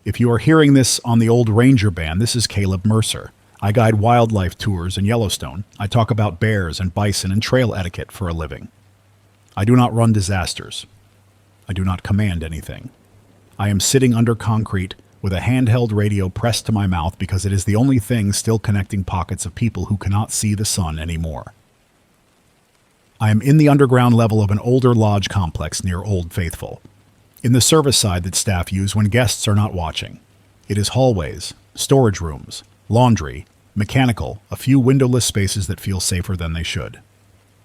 If you are hearing this on the old Ranger band, this is Caleb Mercer. I guide wildlife tours in Yellowstone. I talk about bears and bison and trail etiquette for a living. I do not run disasters. I do not command anything. I am sitting under concrete with a handheld radio pressed to my mouth because it is the only thing still connecting pockets of people who cannot see the sun anymore. I am in the underground level of an older lodge complex near Old Faithful, in the service side that staff use when guests are not watching. It is hallways, storage rooms, laundry, mechanical, a few windowless spaces that feel safer than they should.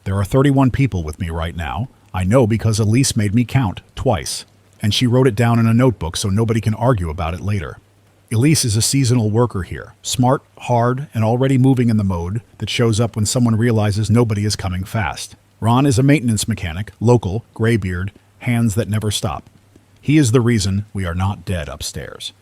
There are 31 people with me right now. I know because Elise made me count twice, and she wrote it down in a notebook so nobody can argue about it later. Elise is a seasonal worker here, smart, hard, and already moving in the mode that shows up when someone realizes nobody is coming fast. Ron is a maintenance mechanic, local, graybeard, hands that never stop. He is the reason we are not dead upstairs.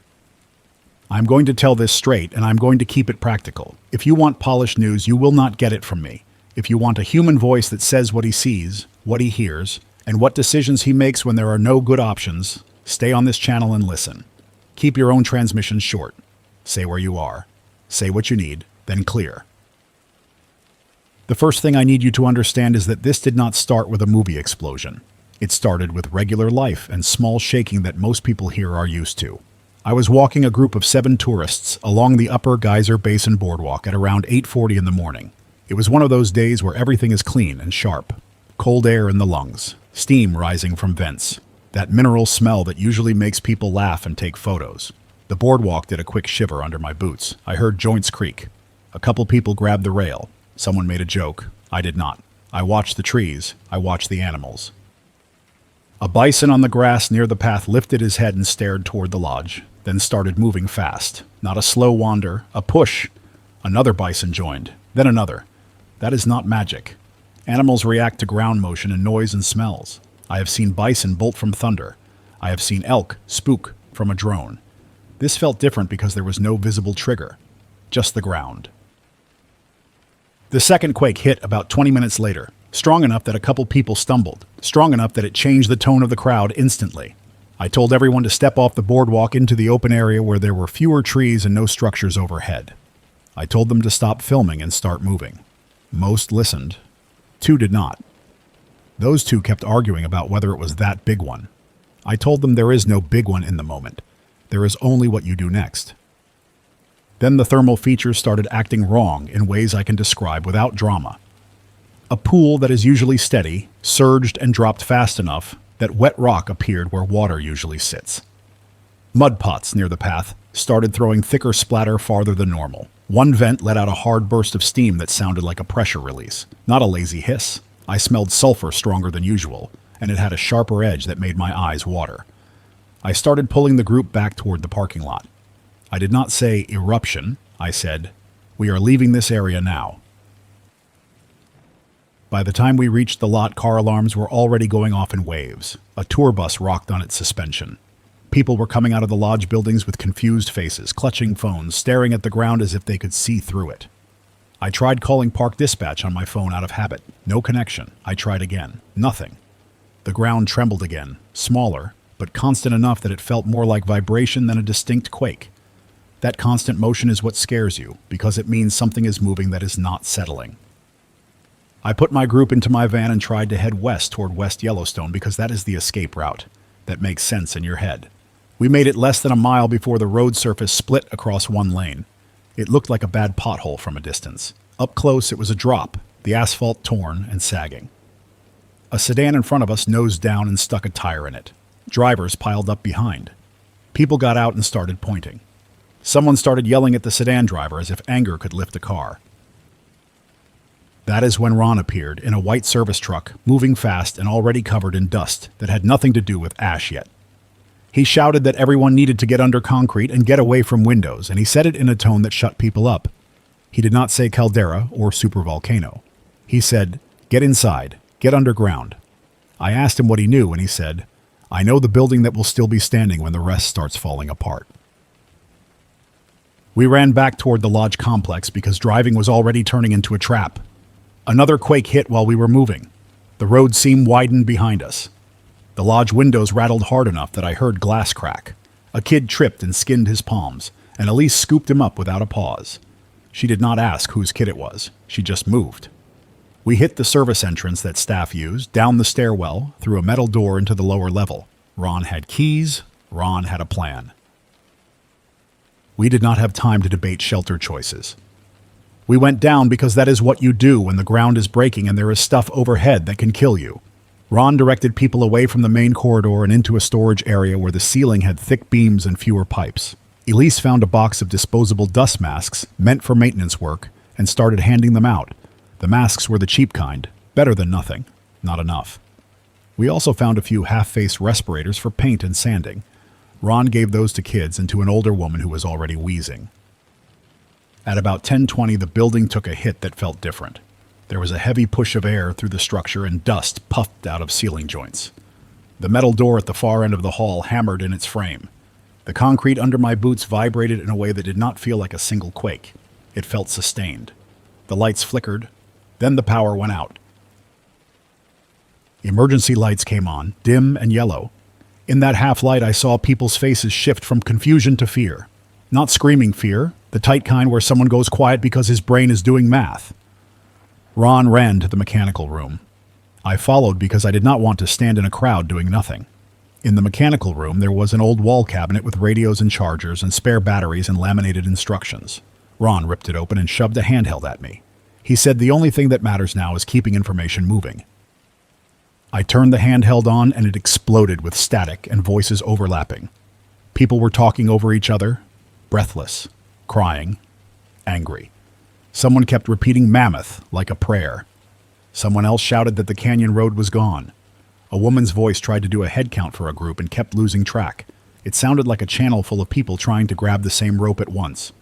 I'm going to tell this straight, and I'm going to keep it practical. If you want polished news, you will not get it from me. If you want a human voice that says what he sees, what he hears, and what decisions he makes when there are no good options, stay on this channel and listen. Keep your own transmissions short. Say where you are. Say what you need, then clear. The first thing I need you to understand is that this did not start with a movie explosion. It started with regular life and small shaking that most people here are used to. I was walking a group of 7 tourists along the Upper Geyser Basin Boardwalk at around 8:40 in the morning. It was one of those days where everything is clean and sharp. Cold air in the lungs, steam rising from vents, that mineral smell that usually makes people laugh and take photos. The boardwalk did a quick shiver under my boots. I heard joints creak. A couple people grabbed the rail. Someone made a joke. I did not. I watched the trees. I watched the animals. A bison on the grass near the path lifted his head and stared toward the lodge, then started moving fast. Not a slow wander, a push. Another bison joined, then another. That is not magic. Animals react to ground motion and noise and smells. I have seen bison bolt from thunder. I have seen elk spook from a drone. This felt different because there was no visible trigger, just the ground. The second quake hit about 20 minutes later, strong enough that a couple people stumbled, strong enough that it changed the tone of the crowd instantly. I told everyone to step off the boardwalk into the open area where there were fewer trees and no structures overhead. I told them to stop filming and start moving. Most listened. 2 did not. Those 2 kept arguing about whether it was that big one. I told them there is no big one in the moment. There is only what you do next. Then the thermal features started acting wrong in ways I can describe without drama. A pool that is usually steady surged and dropped fast enough that wet rock appeared where water usually sits. Mud pots near the path started throwing thicker splatter farther than normal. One vent let out a hard burst of steam that sounded like a pressure release, not a lazy hiss. I smelled sulfur stronger than usual, and it had a sharper edge that made my eyes water. I started pulling the group back toward the parking lot. I did not say eruption. I said, we are leaving this area now. By the time we reached the lot, car alarms were already going off in waves. A tour bus rocked on its suspension. People were coming out of the lodge buildings with confused faces, clutching phones, staring at the ground as if they could see through it. I tried calling park dispatch on my phone out of habit. No connection. I tried again. Nothing. The ground trembled again, smaller, but constant enough that it felt more like vibration than a distinct quake. That constant motion is what scares you, because it means something is moving that is not settling. I put my group into my van and tried to head west toward West Yellowstone because that is the escape route. That makes sense in your head. We made it less than a mile before the road surface split across one lane. It looked like a bad pothole from a distance. Up close, it was a drop, the asphalt torn and sagging. A sedan in front of us nosed down and stuck a tire in it. Drivers piled up behind. People got out and started pointing. Someone started yelling at the sedan driver as if anger could lift a car. That is when Ron appeared in a white service truck, moving fast and already covered in dust that had nothing to do with ash yet. He shouted that everyone needed to get under concrete and get away from windows, and he said it in a tone that shut people up. He did not say caldera or supervolcano. He said, get inside, get underground. I asked him what he knew, and he said, I know the building that will still be standing when the rest starts falling apart. We ran back toward the lodge complex because driving was already turning into a trap. Another quake hit while we were moving. The road seam widened behind us. The lodge windows rattled hard enough that I heard glass crack. A kid tripped and skinned his palms, and Elise scooped him up without a pause. She did not ask whose kid it was. She just moved. We hit the service entrance that staff used, down the stairwell, through a metal door into the lower level. Ron had keys. Ron had a plan. We did not have time to debate shelter choices. We went down because that is what you do when the ground is breaking and there is stuff overhead that can kill you. Ron directed people away from the main corridor and into a storage area where the ceiling had thick beams and fewer pipes. Elise found a box of disposable dust masks meant for maintenance work and started handing them out. The masks were the cheap kind, better than nothing, not enough. We also found a few half-face respirators for paint and sanding. Ron gave those to kids and to an older woman who was already wheezing. At about 10:20, the building took a hit that felt different. There was a heavy push of air through the structure and dust puffed out of ceiling joints. The metal door at the far end of the hall hammered in its frame. The concrete under my boots vibrated in a way that did not feel like a single quake. It felt sustained. The lights flickered. Then the power went out. Emergency lights came on, dim and yellow. In that half-light, I saw people's faces shift from confusion to fear. Not screaming fear, the tight kind where someone goes quiet because his brain is doing math. Ron ran to the mechanical room. I followed because I did not want to stand in a crowd doing nothing. In the mechanical room, there was an old wall cabinet with radios and chargers and spare batteries and laminated instructions. Ron ripped it open and shoved a handheld at me. He said the only thing that matters now is keeping information moving. I turned the handheld on and it exploded with static and voices overlapping. People were talking over each other, breathless, crying, angry. Someone kept repeating mammoth like a prayer. Someone else shouted that the canyon road was gone. A woman's voice tried to do a head count for a group and kept losing track. It sounded like a channel full of people trying to grab the same rope at once.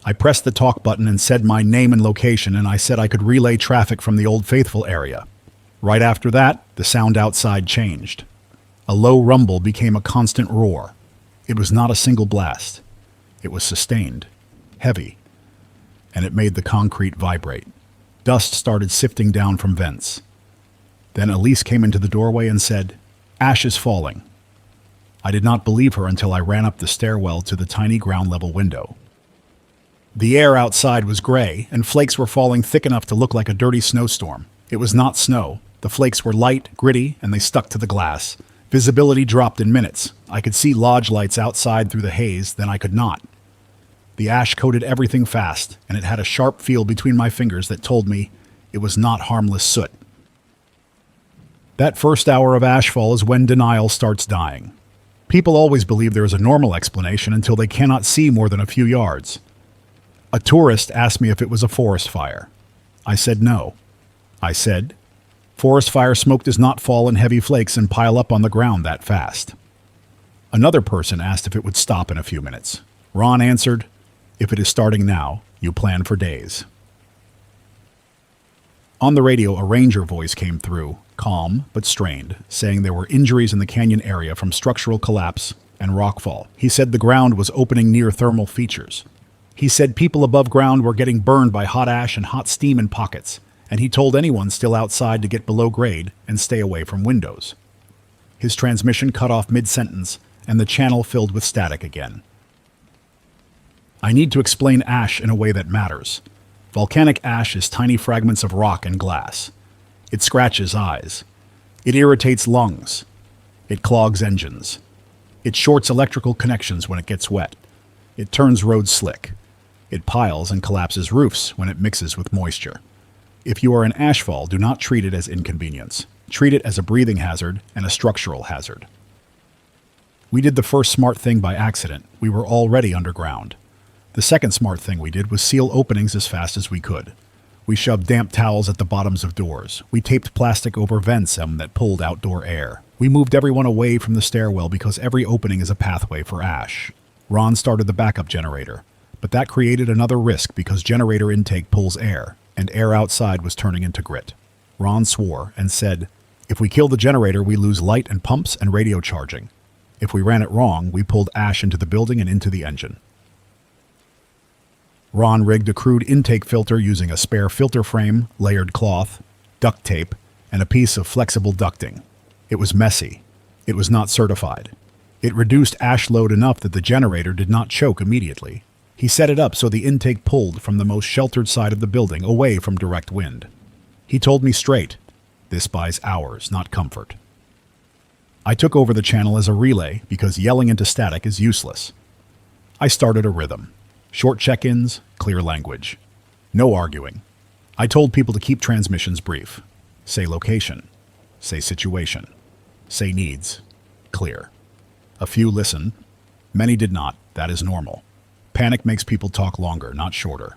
I pressed the talk button and said my name and location, and I said I could relay traffic from the Old Faithful area. Right after that, the sound outside changed. A low rumble became a constant roar. It was not a single blast. It was sustained, heavy, and it made the concrete vibrate. Dust started sifting down from vents. Then Elise came into the doorway and said, "Ash is falling." I did not believe her until I ran up the stairwell to the tiny ground-level window. The air outside was gray, and flakes were falling thick enough to look like a dirty snowstorm. It was not snow. The flakes were light, gritty, and they stuck to the glass. Visibility dropped in minutes. I could see lodge lights outside through the haze, then I could not. The ash coated everything fast, and it had a sharp feel between my fingers that told me it was not harmless soot. That first hour of ashfall is when denial starts dying. People always believe there is a normal explanation until they cannot see more than a few yards. A tourist asked me if it was a forest fire. I said no. I said, forest fire smoke does not fall in heavy flakes and pile up on the ground that fast. Another person asked if it would stop in a few minutes. Ron answered, if it is starting now, you plan for days. On the radio, a ranger voice came through, calm but strained, saying there were injuries in the canyon area from structural collapse and rockfall. He said the ground was opening near thermal features. He said people above ground were getting burned by hot ash and hot steam in pockets, and he told anyone still outside to get below grade and stay away from windows. His transmission cut off mid-sentence, and the channel filled with static again. I need to explain ash in a way that matters. Volcanic ash is tiny fragments of rock and glass. It scratches eyes. It irritates lungs. It clogs engines. It shorts electrical connections when it gets wet. It turns roads slick. It piles and collapses roofs when it mixes with moisture. If you are in ashfall, do not treat it as inconvenience. Treat it as a breathing hazard and a structural hazard. We did the first smart thing by accident. We were already underground. The second smart thing we did was seal openings as fast as we could. We shoved damp towels at the bottoms of doors. We taped plastic over vents that pulled outdoor air. We moved everyone away from the stairwell because every opening is a pathway for ash. Ron started the backup generator, but that created another risk because generator intake pulls air, and air outside was turning into grit. Ron swore and said, if we kill the generator, we lose light and pumps and radio charging. If we ran it wrong, we pulled ash into the building and into the engine. Ron rigged a crude intake filter using a spare filter frame, layered cloth, duct tape, and a piece of flexible ducting. It was messy. It was not certified. It reduced ash load enough that the generator did not choke immediately. He set it up so the intake pulled from the most sheltered side of the building away from direct wind. He told me straight, this buys hours, not comfort. I took over the channel as a relay because yelling into static is useless. I started a rhythm. Short check-ins, clear language. No arguing. I told people to keep transmissions brief. Say location. Say situation. Say needs. Clear. A few listened. Many did not. That is normal. Panic makes people talk longer, not shorter.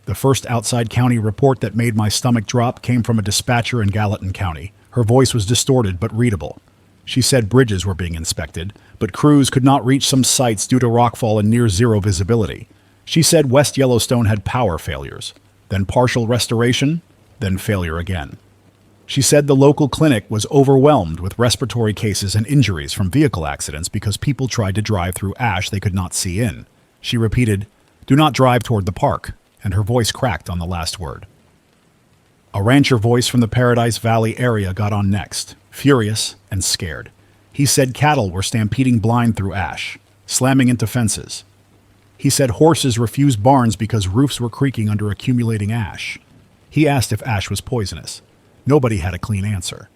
The first outside county report that made my stomach drop came from a dispatcher in Gallatin County. Her voice was distorted but readable. She said bridges were being inspected, but crews could not reach some sites due to rockfall and near-zero visibility. She said West Yellowstone had power failures, then partial restoration, then failure again. She said the local clinic was overwhelmed with respiratory cases and injuries from vehicle accidents because people tried to drive through ash they could not see in. She repeated, "Do not drive toward the park," and her voice cracked on the last word. A rancher voice from the Paradise Valley area got on next, furious and scared. He said cattle were stampeding blind through ash, slamming into fences. He said horses refused barns because roofs were creaking under accumulating ash. He asked if ash was poisonous. Nobody had a clean answer.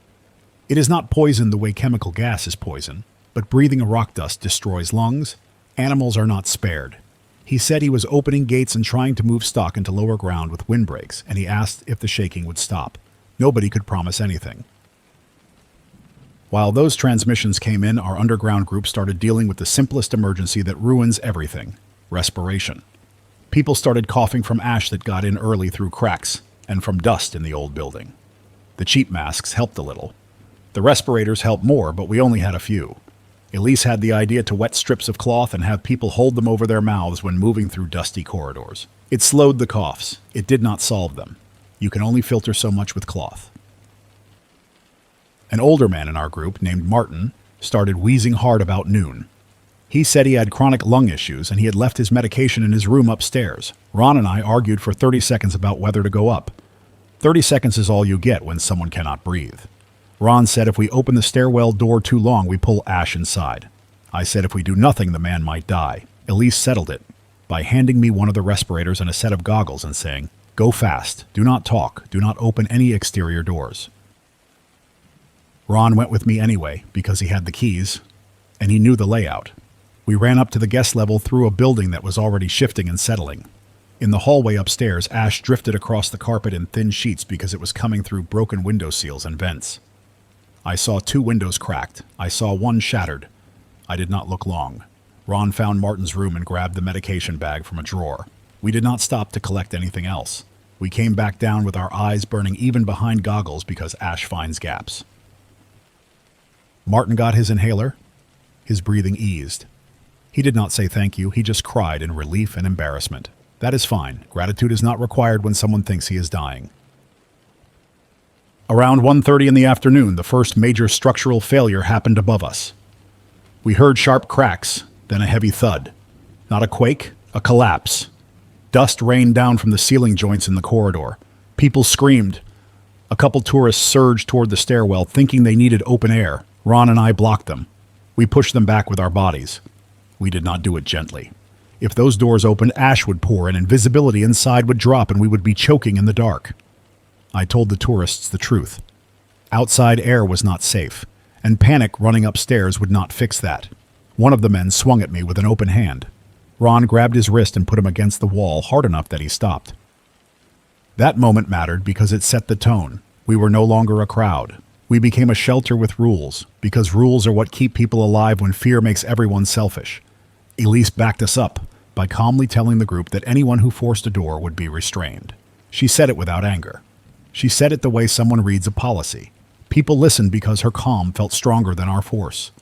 It is not poison the way chemical gas is poison, but breathing a rock dust destroys lungs. Animals are not spared. He said he was opening gates and trying to move stock into lower ground with windbreaks, and he asked if the shaking would stop. Nobody could promise anything. While those transmissions came in, our underground group started dealing with the simplest emergency that ruins everything: respiration. People started coughing from ash that got in early through cracks, and from dust in the old building. The cheap masks helped a little. The respirators helped more, but we only had a few. Elise had the idea to wet strips of cloth and have people hold them over their mouths when moving through dusty corridors. It slowed the coughs. It did not solve them. You can only filter so much with cloth. An older man in our group, named Martin, started wheezing hard about noon. He said he had chronic lung issues and he had left his medication in his room upstairs. Ron and I argued for 30 seconds about whether to go up. 30 seconds is all you get when someone cannot breathe. Ron said if we open the stairwell door too long, we pull ash inside. I said if we do nothing, the man might die. Elise settled it by handing me one of the respirators and a set of goggles and saying, "Go fast. Do not talk. Do not open any exterior doors." Ron went with me anyway because he had the keys and he knew the layout. We ran up to the guest level through a building that was already shifting and settling. In the hallway upstairs, ash drifted across the carpet in thin sheets because it was coming through broken window seals and vents. I saw 2 windows cracked. I saw one shattered. I did not look long. Ron found Martin's room and grabbed the medication bag from a drawer. We did not stop to collect anything else. We came back down with our eyes burning even behind goggles because ash finds gaps. Martin got his inhaler. His breathing eased. He did not say thank you. He just cried in relief and embarrassment. That is fine. Gratitude is not required when someone thinks he is dying. Around 1:30 in the afternoon, the first major structural failure happened above us. We heard sharp cracks, then a heavy thud. Not a quake, a collapse. Dust rained down from the ceiling joints in the corridor. People screamed. A couple tourists surged toward the stairwell, thinking they needed open air. Ron and I blocked them. We pushed them back with our bodies. We did not do it gently. If those doors opened, ash would pour and invisibility inside would drop and we would be choking in the dark. I told the tourists the truth. Outside air was not safe, and panic running upstairs would not fix that. One of the men swung at me with an open hand. Ron grabbed his wrist and put him against the wall hard enough that he stopped. That moment mattered because it set the tone. We were no longer a crowd. We became a shelter with rules, because rules are what keep people alive when fear makes everyone selfish. Elise backed us up by calmly telling the group that anyone who forced a door would be restrained. She said it without anger. She said it the way someone reads a policy. People listened because her calm felt stronger than our force.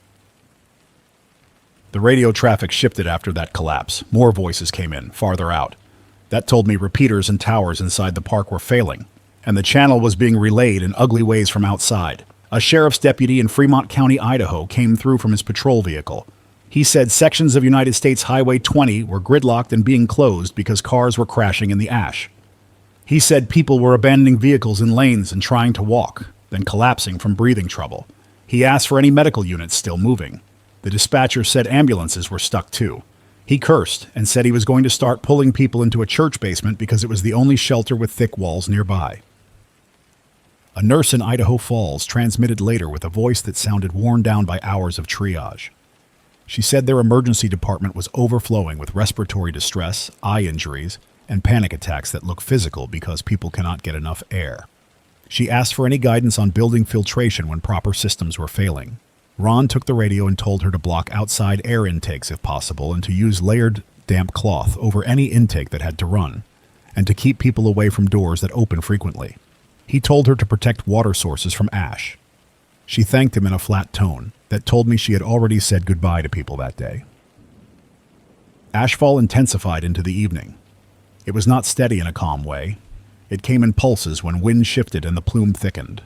The radio traffic shifted after that collapse. More voices came in, farther out. That told me repeaters and towers inside the park were failing, and the channel was being relayed in ugly ways from outside. A sheriff's deputy in Fremont County, Idaho, came through from his patrol vehicle. He said sections of United States Highway 20 were gridlocked and being closed because cars were crashing in the ash. He said people were abandoning vehicles in lanes and trying to walk, then collapsing from breathing trouble. He asked for any medical units still moving. The dispatcher said ambulances were stuck too. He cursed and said he was going to start pulling people into a church basement because it was the only shelter with thick walls nearby. A nurse in Idaho Falls transmitted later with a voice that sounded worn down by hours of triage. She said their emergency department was overflowing with respiratory distress, eye injuries, and panic attacks that look physical because people cannot get enough air. She asked for any guidance on building filtration when proper systems were failing. Ron took the radio and told her to block outside air intakes if possible and to use layered, damp cloth over any intake that had to run, and to keep people away from doors that open frequently. He told her to protect water sources from ash. She thanked him in a flat tone that told me she had already said goodbye to people that day. Ashfall intensified into the evening. It was not steady in a calm way. It came in pulses when wind shifted and the plume thickened.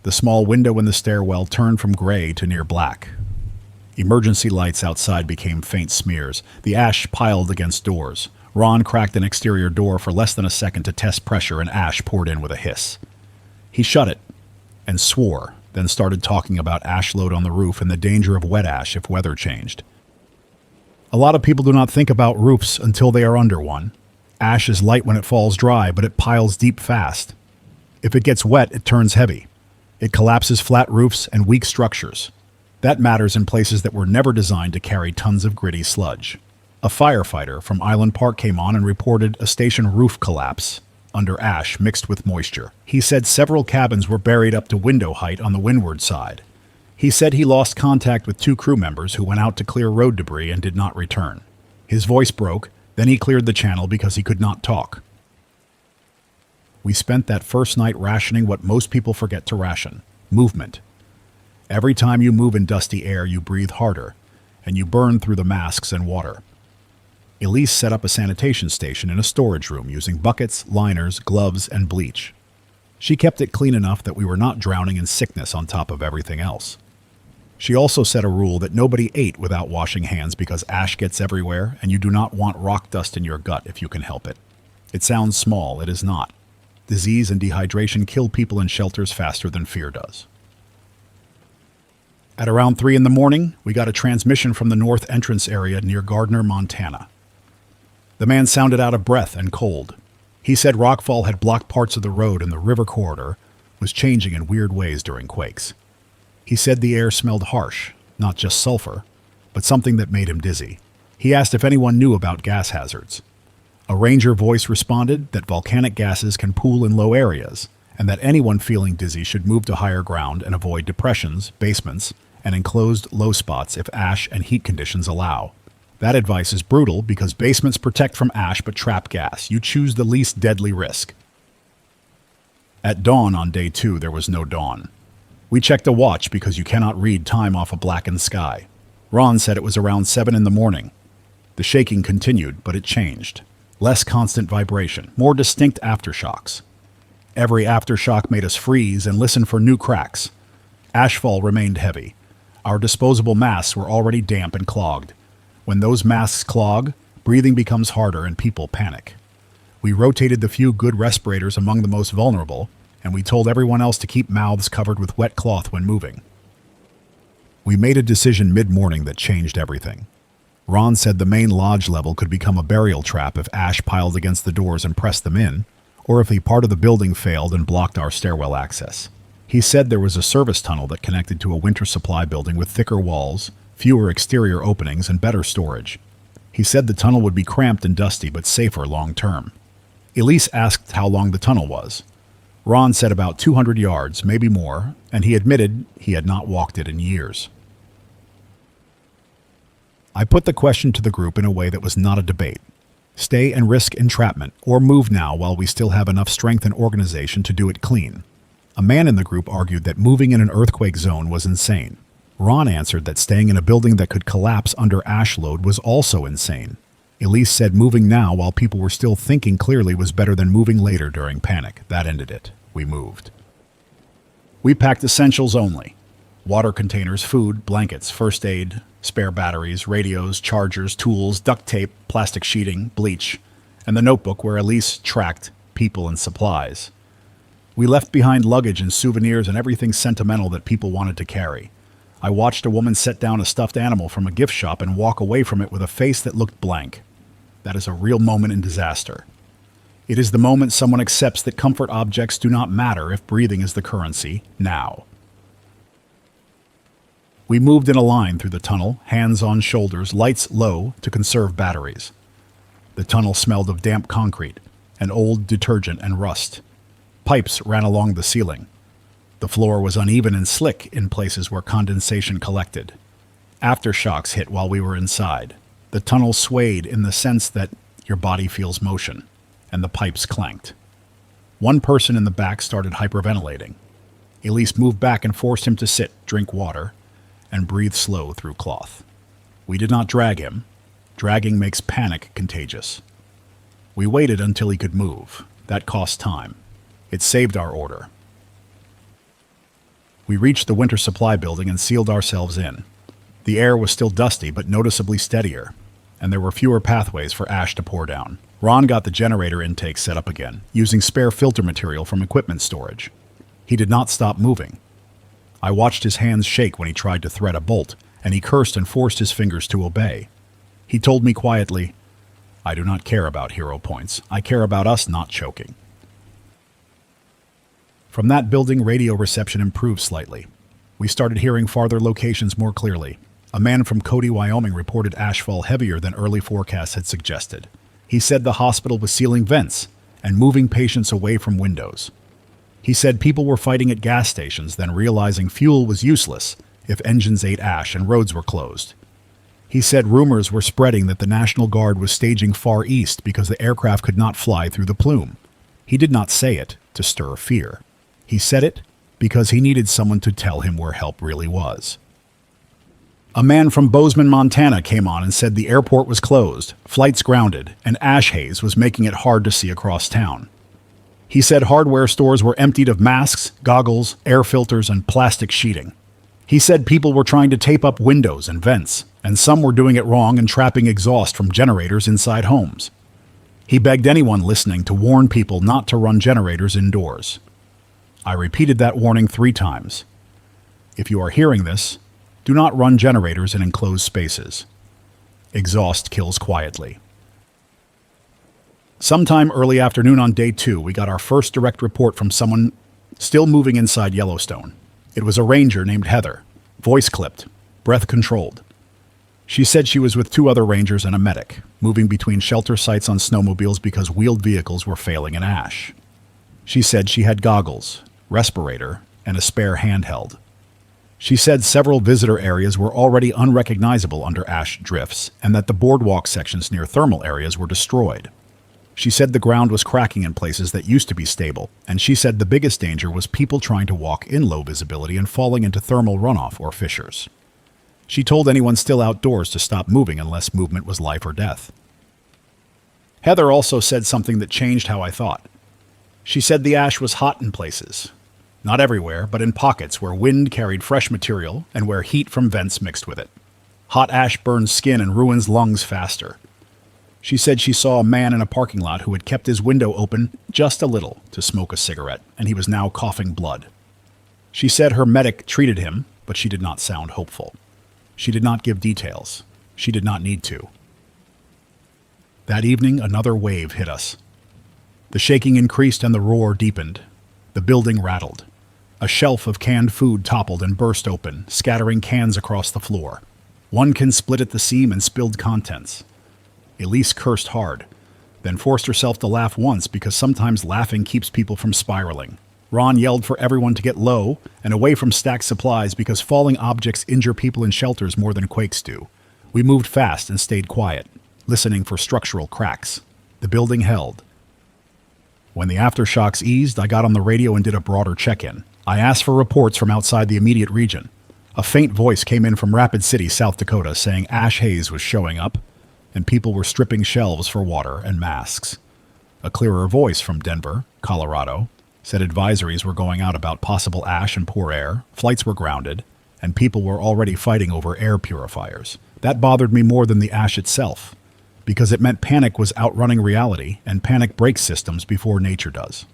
The small window in the stairwell turned from gray to near black. Emergency lights outside became faint smears. The ash piled against doors. Ron cracked an exterior door for less than a second to test pressure, and ash poured in with a hiss. He shut it and swore, then started talking about ash load on the roof and the danger of wet ash if weather changed. A lot of people do not think about roofs until they are under one. Ash is light when it falls dry, but it piles deep fast. If it gets wet, it turns heavy. It collapses flat roofs and weak structures. That matters in places that were never designed to carry tons of gritty sludge. A firefighter from Island Park came on and reported a station roof collapse under ash mixed with moisture. He said several cabins were buried up to window height on the windward side. He said he lost contact with 2 crew members who went out to clear road debris and did not return. His voice broke, then he cleared the channel because he could not talk. We spent that first night rationing what most people forget to ration: movement. Every time you move in dusty air, you breathe harder, and you burn through the masks and water. Elise set up a sanitation station in a storage room using buckets, liners, gloves, and bleach. She kept it clean enough that we were not drowning in sickness on top of everything else. She also set a rule that nobody ate without washing hands because ash gets everywhere, and you do not want rock dust in your gut if you can help it. It sounds small, it is not. Disease and dehydration kill people in shelters faster than fear does. At around 3 in the morning, we got a transmission from the north entrance area near Gardner, Montana. The man sounded out of breath and cold. He said rockfall had blocked parts of the road and the river corridor was changing in weird ways during quakes. He said the air smelled harsh, not just sulfur, but something that made him dizzy. He asked if anyone knew about gas hazards. A ranger voice responded that volcanic gases can pool in low areas, and that anyone feeling dizzy should move to higher ground and avoid depressions, basements, and enclosed low spots if ash and heat conditions allow. That advice is brutal because basements protect from ash but trap gas. You choose the least deadly risk. At dawn on day 2, there was no dawn. We checked a watch because you cannot read time off a blackened sky. Ron said it was around 7 in the morning. The shaking continued, but it changed. Less constant vibration, more distinct aftershocks. Every aftershock made us freeze and listen for new cracks. Ashfall remained heavy. Our disposable masks were already damp and clogged. When those masks clog, breathing becomes harder and people panic. We rotated the few good respirators among the most vulnerable, and we told everyone else to keep mouths covered with wet cloth when moving. We made a decision mid-morning that changed everything. Ron said the main lodge level could become a burial trap if ash piled against the doors and pressed them in, or if a part of the building failed and blocked our stairwell access. He said there was a service tunnel that connected to a winter supply building with thicker walls, fewer exterior openings, and better storage. He said the tunnel would be cramped and dusty but safer long-term. Elise asked how long the tunnel was. Ron said about 200 yards, maybe more, and he admitted he had not walked it in years. I put the question to the group in a way that was not a debate. Stay and risk entrapment, or move now while we still have enough strength and organization to do it clean. A man in the group argued that moving in an earthquake zone was insane. Ron answered that staying in a building that could collapse under ash load was also insane. Elise said moving now while people were still thinking clearly was better than moving later during panic. That ended it. We moved. We packed essentials only. Water containers, food, blankets, first aid, spare batteries, radios, chargers, tools, duct tape, plastic sheeting, bleach, and the notebook where Elise tracked people and supplies. We left behind luggage and souvenirs and everything sentimental that people wanted to carry. I watched a woman set down a stuffed animal from a gift shop and walk away from it with a face that looked blank. That is a real moment in disaster. It is the moment someone accepts that comfort objects do not matter if breathing is the currency, now. We moved in a line through the tunnel, hands on shoulders, lights low to conserve batteries. The tunnel smelled of damp concrete, and old detergent and rust. Pipes ran along the ceiling. The floor was uneven and slick in places where condensation collected. Aftershocks hit while we were inside. The tunnel swayed in the sense that your body feels motion, and the pipes clanked. One person in the back started hyperventilating. Elise moved back and forced him to sit, drink water, and breathe slow through cloth. We did not drag him. Dragging makes panic contagious. We waited until he could move. That cost time. It saved our order. We reached the winter supply building and sealed ourselves in. The air was still dusty but noticeably steadier, and there were fewer pathways for ash to pour down. Ron got the generator intake set up again, using spare filter material from equipment storage. He did not stop moving. I watched his hands shake when he tried to thread a bolt, and he cursed and forced his fingers to obey. He told me quietly, "I do not care about hero points. I care about us not choking." From that building, radio reception improved slightly. We started hearing farther locations more clearly. A man from Cody, Wyoming reported ashfall heavier than early forecasts had suggested. He said the hospital was sealing vents and moving patients away from windows. He said people were fighting at gas stations, then realizing fuel was useless if engines ate ash and roads were closed. He said rumors were spreading that the National Guard was staging far east because the aircraft could not fly through the plume. He did not say it to stir fear. He said it because he needed someone to tell him where help really was. A man from Bozeman, Montana came on and said the airport was closed, flights grounded, and ash haze was making it hard to see across town. He said hardware stores were emptied of masks, goggles, air filters, and plastic sheeting. He said people were trying to tape up windows and vents, and some were doing it wrong and trapping exhaust from generators inside homes. He begged anyone listening to warn people not to run generators indoors. I repeated that warning 3 times. If you are hearing this, do not run generators in enclosed spaces. Exhaust kills quietly. Sometime early afternoon on day 2, we got our first direct report from someone still moving inside Yellowstone. It was a ranger named Heather, voice clipped, breath controlled. She said she was with 2 other rangers and a medic, moving between shelter sites on snowmobiles because wheeled vehicles were failing in ash. She said she had goggles, respirator, and a spare handheld. She said several visitor areas were already unrecognizable under ash drifts and that the boardwalk sections near thermal areas were destroyed. She said the ground was cracking in places that used to be stable, and she said the biggest danger was people trying to walk in low visibility and falling into thermal runoff or fissures. She told anyone still outdoors to stop moving unless movement was life or death. Heather also said something that changed how I thought. She said the ash was hot in places. Not everywhere, but in pockets where wind carried fresh material and where heat from vents mixed with it. Hot ash burns skin and ruins lungs faster. She said she saw a man in a parking lot who had kept his window open just a little to smoke a cigarette, and he was now coughing blood. She said her medic treated him, but she did not sound hopeful. She did not give details. She did not need to. That evening, another wave hit us. The shaking increased and the roar deepened. The building rattled. A shelf of canned food toppled and burst open, scattering cans across the floor. One can split at the seam and spilled contents. Elise cursed hard, then forced herself to laugh once because sometimes laughing keeps people from spiraling. Ron yelled for everyone to get low and away from stacked supplies because falling objects injure people in shelters more than quakes do. We moved fast and stayed quiet, listening for structural cracks. The building held. When the aftershocks eased, I got on the radio and did a broader check-in. I asked for reports from outside the immediate region. A faint voice came in from Rapid City, South Dakota, saying ash haze was showing up, and people were stripping shelves for water and masks. A clearer voice from Denver, Colorado, said advisories were going out about possible ash and poor air, flights were grounded, and people were already fighting over air purifiers. That bothered me more than the ash itself, because it meant panic was outrunning reality, and panic breaks systems before nature does.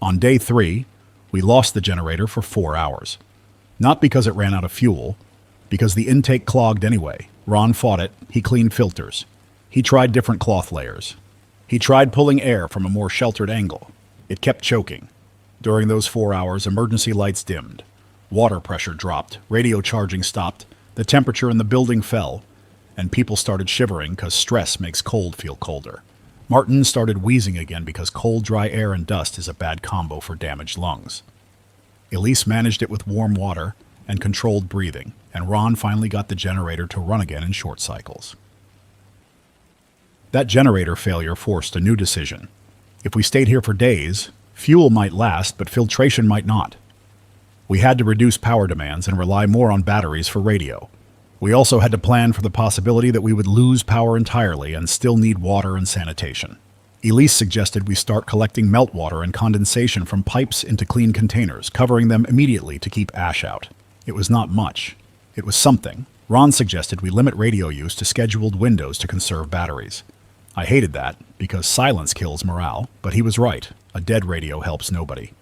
On day 3, we lost the generator for 4 hours. Not because it ran out of fuel, because the intake clogged anyway. Ron fought it. He cleaned filters. He tried different cloth layers. He tried pulling air from a more sheltered angle. It kept choking. During those 4 hours, emergency lights dimmed. Water pressure dropped. Radio charging stopped. The temperature in the building fell. And people started shivering because stress makes cold feel colder. Martin started wheezing again because cold, dry air and dust is a bad combo for damaged lungs. Elise managed it with warm water and controlled breathing, and Ron finally got the generator to run again in short cycles. That generator failure forced a new decision. If we stayed here for days, fuel might last, but filtration might not. We had to reduce power demands and rely more on batteries for radio. We also had to plan for the possibility that we would lose power entirely and still need water and sanitation. Elise suggested we start collecting meltwater and condensation from pipes into clean containers, covering them immediately to keep ash out. It was not much. It was something. Ron suggested we limit radio use to scheduled windows to conserve batteries. I hated that, because silence kills morale, but he was right. A dead radio helps nobody.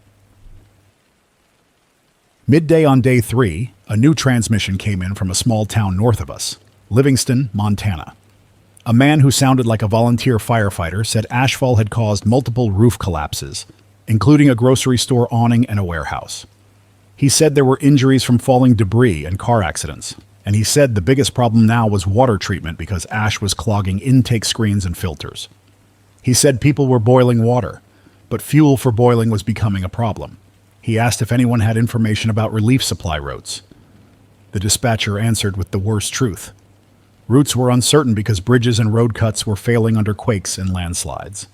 Midday on day 3, a new transmission came in from a small town north of us, Livingston, Montana. A man who sounded like a volunteer firefighter said ashfall had caused multiple roof collapses, including a grocery store awning and a warehouse. He said there were injuries from falling debris and car accidents, and he said the biggest problem now was water treatment because ash was clogging intake screens and filters. He said people were boiling water, but fuel for boiling was becoming a problem. He asked if anyone had information about relief supply routes. The dispatcher answered with the worst truth. Routes were uncertain because bridges and road cuts were failing under quakes and landslides.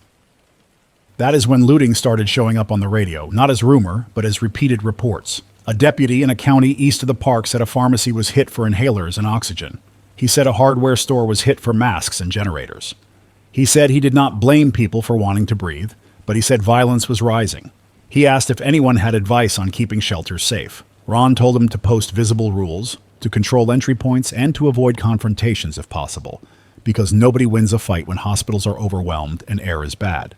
That is when looting started showing up on the radio, not as rumor, but as repeated reports. A deputy in a county east of the park said a pharmacy was hit for inhalers and oxygen. He said a hardware store was hit for masks and generators. He said he did not blame people for wanting to breathe, but he said violence was rising. He asked if anyone had advice on keeping shelters safe. Ron told him to post visible rules, to control entry points, and to avoid confrontations if possible, because nobody wins a fight when hospitals are overwhelmed and air is bad.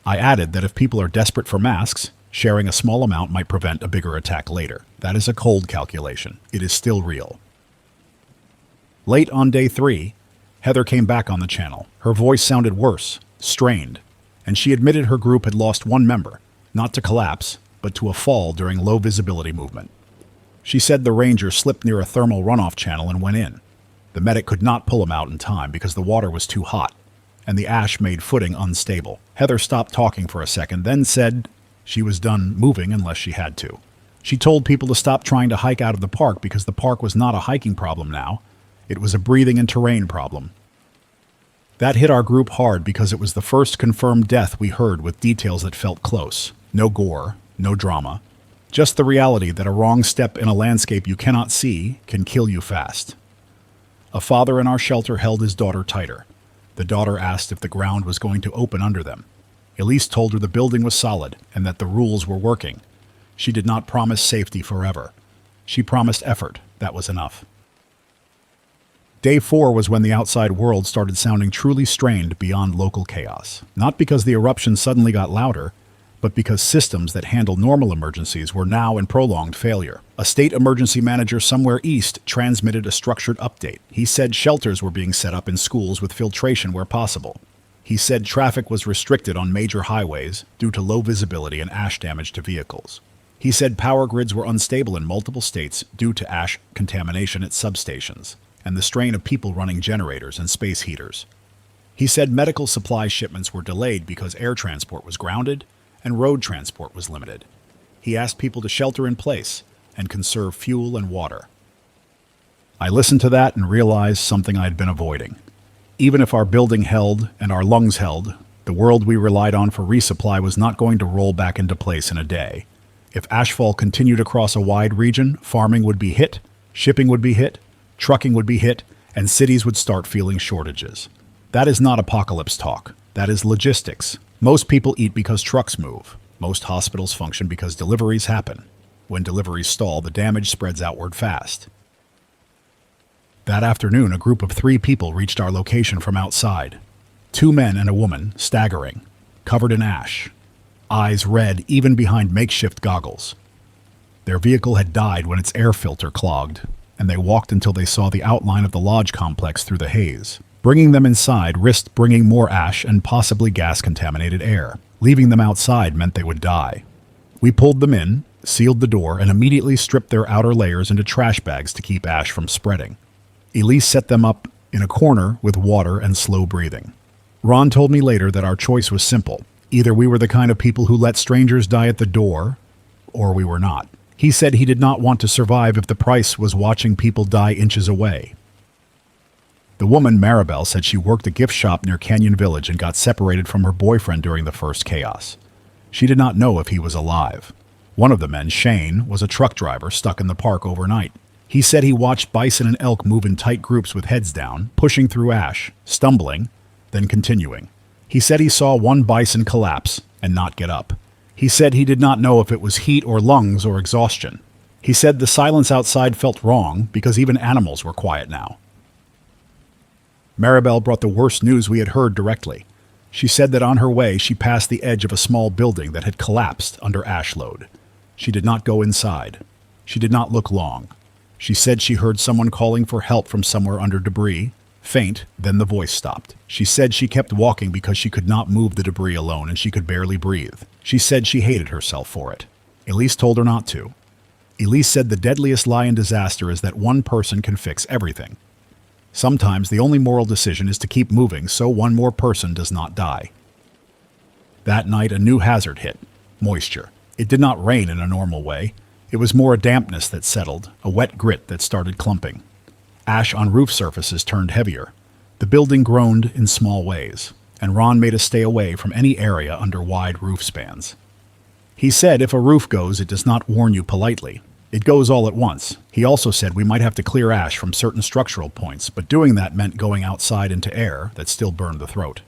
I added that if people are desperate for masks, sharing a small amount might prevent a bigger attack later. That is a cold calculation. It is still real. Late on day 3, Heather came back on the channel. Her voice sounded worse, strained, and she admitted her group had lost one member, not to collapse, but to a fall during low visibility movement. She said the ranger slipped near a thermal runoff channel and went in. The medic could not pull him out in time because the water was too hot, and the ash made footing unstable. Heather stopped talking for a second, then said she was done moving unless she had to. She told people to stop trying to hike out of the park because the park was not a hiking problem now. It was a breathing and terrain problem. That hit our group hard because it was the first confirmed death we heard with details that felt close. No gore, no drama. Just the reality that a wrong step in a landscape you cannot see can kill you fast. A father in our shelter held his daughter tighter. The daughter asked if the ground was going to open under them. Elise told her the building was solid and that the rules were working. She did not promise safety forever. She promised effort. That was enough. Day 4 was when the outside world started sounding truly strained beyond local chaos. Not because the eruption suddenly got louder, but because systems that handle normal emergencies were now in prolonged failure. A state emergency manager somewhere east transmitted a structured update. He said shelters were being set up in schools with filtration where possible. He said traffic was restricted on major highways due to low visibility and ash damage to vehicles. He said power grids were unstable in multiple states due to ash contamination at substations and the strain of people running generators and space heaters. He said medical supply shipments were delayed because air transport was grounded and road transport was limited. He asked people to shelter in place and conserve fuel and water. I listened to that and realized something I had been avoiding. Even if our building held and our lungs held, the world we relied on for resupply was not going to roll back into place in a day. If ashfall continued across a wide region, farming would be hit, shipping would be hit, trucking would be hit, and cities would start feeling shortages. That is not apocalypse talk. That is logistics. Most people eat because trucks move. Most hospitals function because deliveries happen. When deliveries stall, the damage spreads outward fast. That afternoon, a group of 3 people reached our location from outside. 2 men and a woman, staggering, covered in ash, eyes red even behind makeshift goggles. Their vehicle had died when its air filter clogged, and they walked until they saw the outline of the lodge complex through the haze. Bringing them inside risked bringing more ash and possibly gas-contaminated air. Leaving them outside meant they would die. We pulled them in, sealed the door, and immediately stripped their outer layers into trash bags to keep ash from spreading. Elise set them up in a corner with water and slow breathing. Ron told me later that our choice was simple. Either we were the kind of people who let strangers die at the door, or we were not. He said he did not want to survive if the price was watching people die inches away. The woman, Maribel, said she worked a gift shop near Canyon Village and got separated from her boyfriend during the first chaos. She did not know if he was alive. One of the men, Shane, was a truck driver stuck in the park overnight. He said he watched bison and elk move in tight groups with heads down, pushing through ash, stumbling, then continuing. He said he saw one bison collapse and not get up. He said he did not know if it was heat or lungs or exhaustion. He said the silence outside felt wrong because even animals were quiet now. Maribel brought the worst news we had heard directly. She said that on her way she passed the edge of a small building that had collapsed under ash load. She did not go inside. She did not look long. She said she heard someone calling for help from somewhere under debris. Faint, then the voice stopped. She said she kept walking because she could not move the debris alone and she could barely breathe. She said she hated herself for it. Elise told her not to. Elise said the deadliest lie in disaster is that one person can fix everything. Sometimes the only moral decision is to keep moving so one more person does not die. That night a new hazard hit: moisture. It did not rain in a normal way. It was more a dampness that settled, a wet grit that started clumping. Ash on roof surfaces turned heavier. The building groaned in small ways, and Ron made us stay away from any area under wide roof spans. He said if a roof goes, it does not warn you politely. It goes all at once. He also said we might have to clear ash from certain structural points, but doing that meant going outside into air that still burned the throat.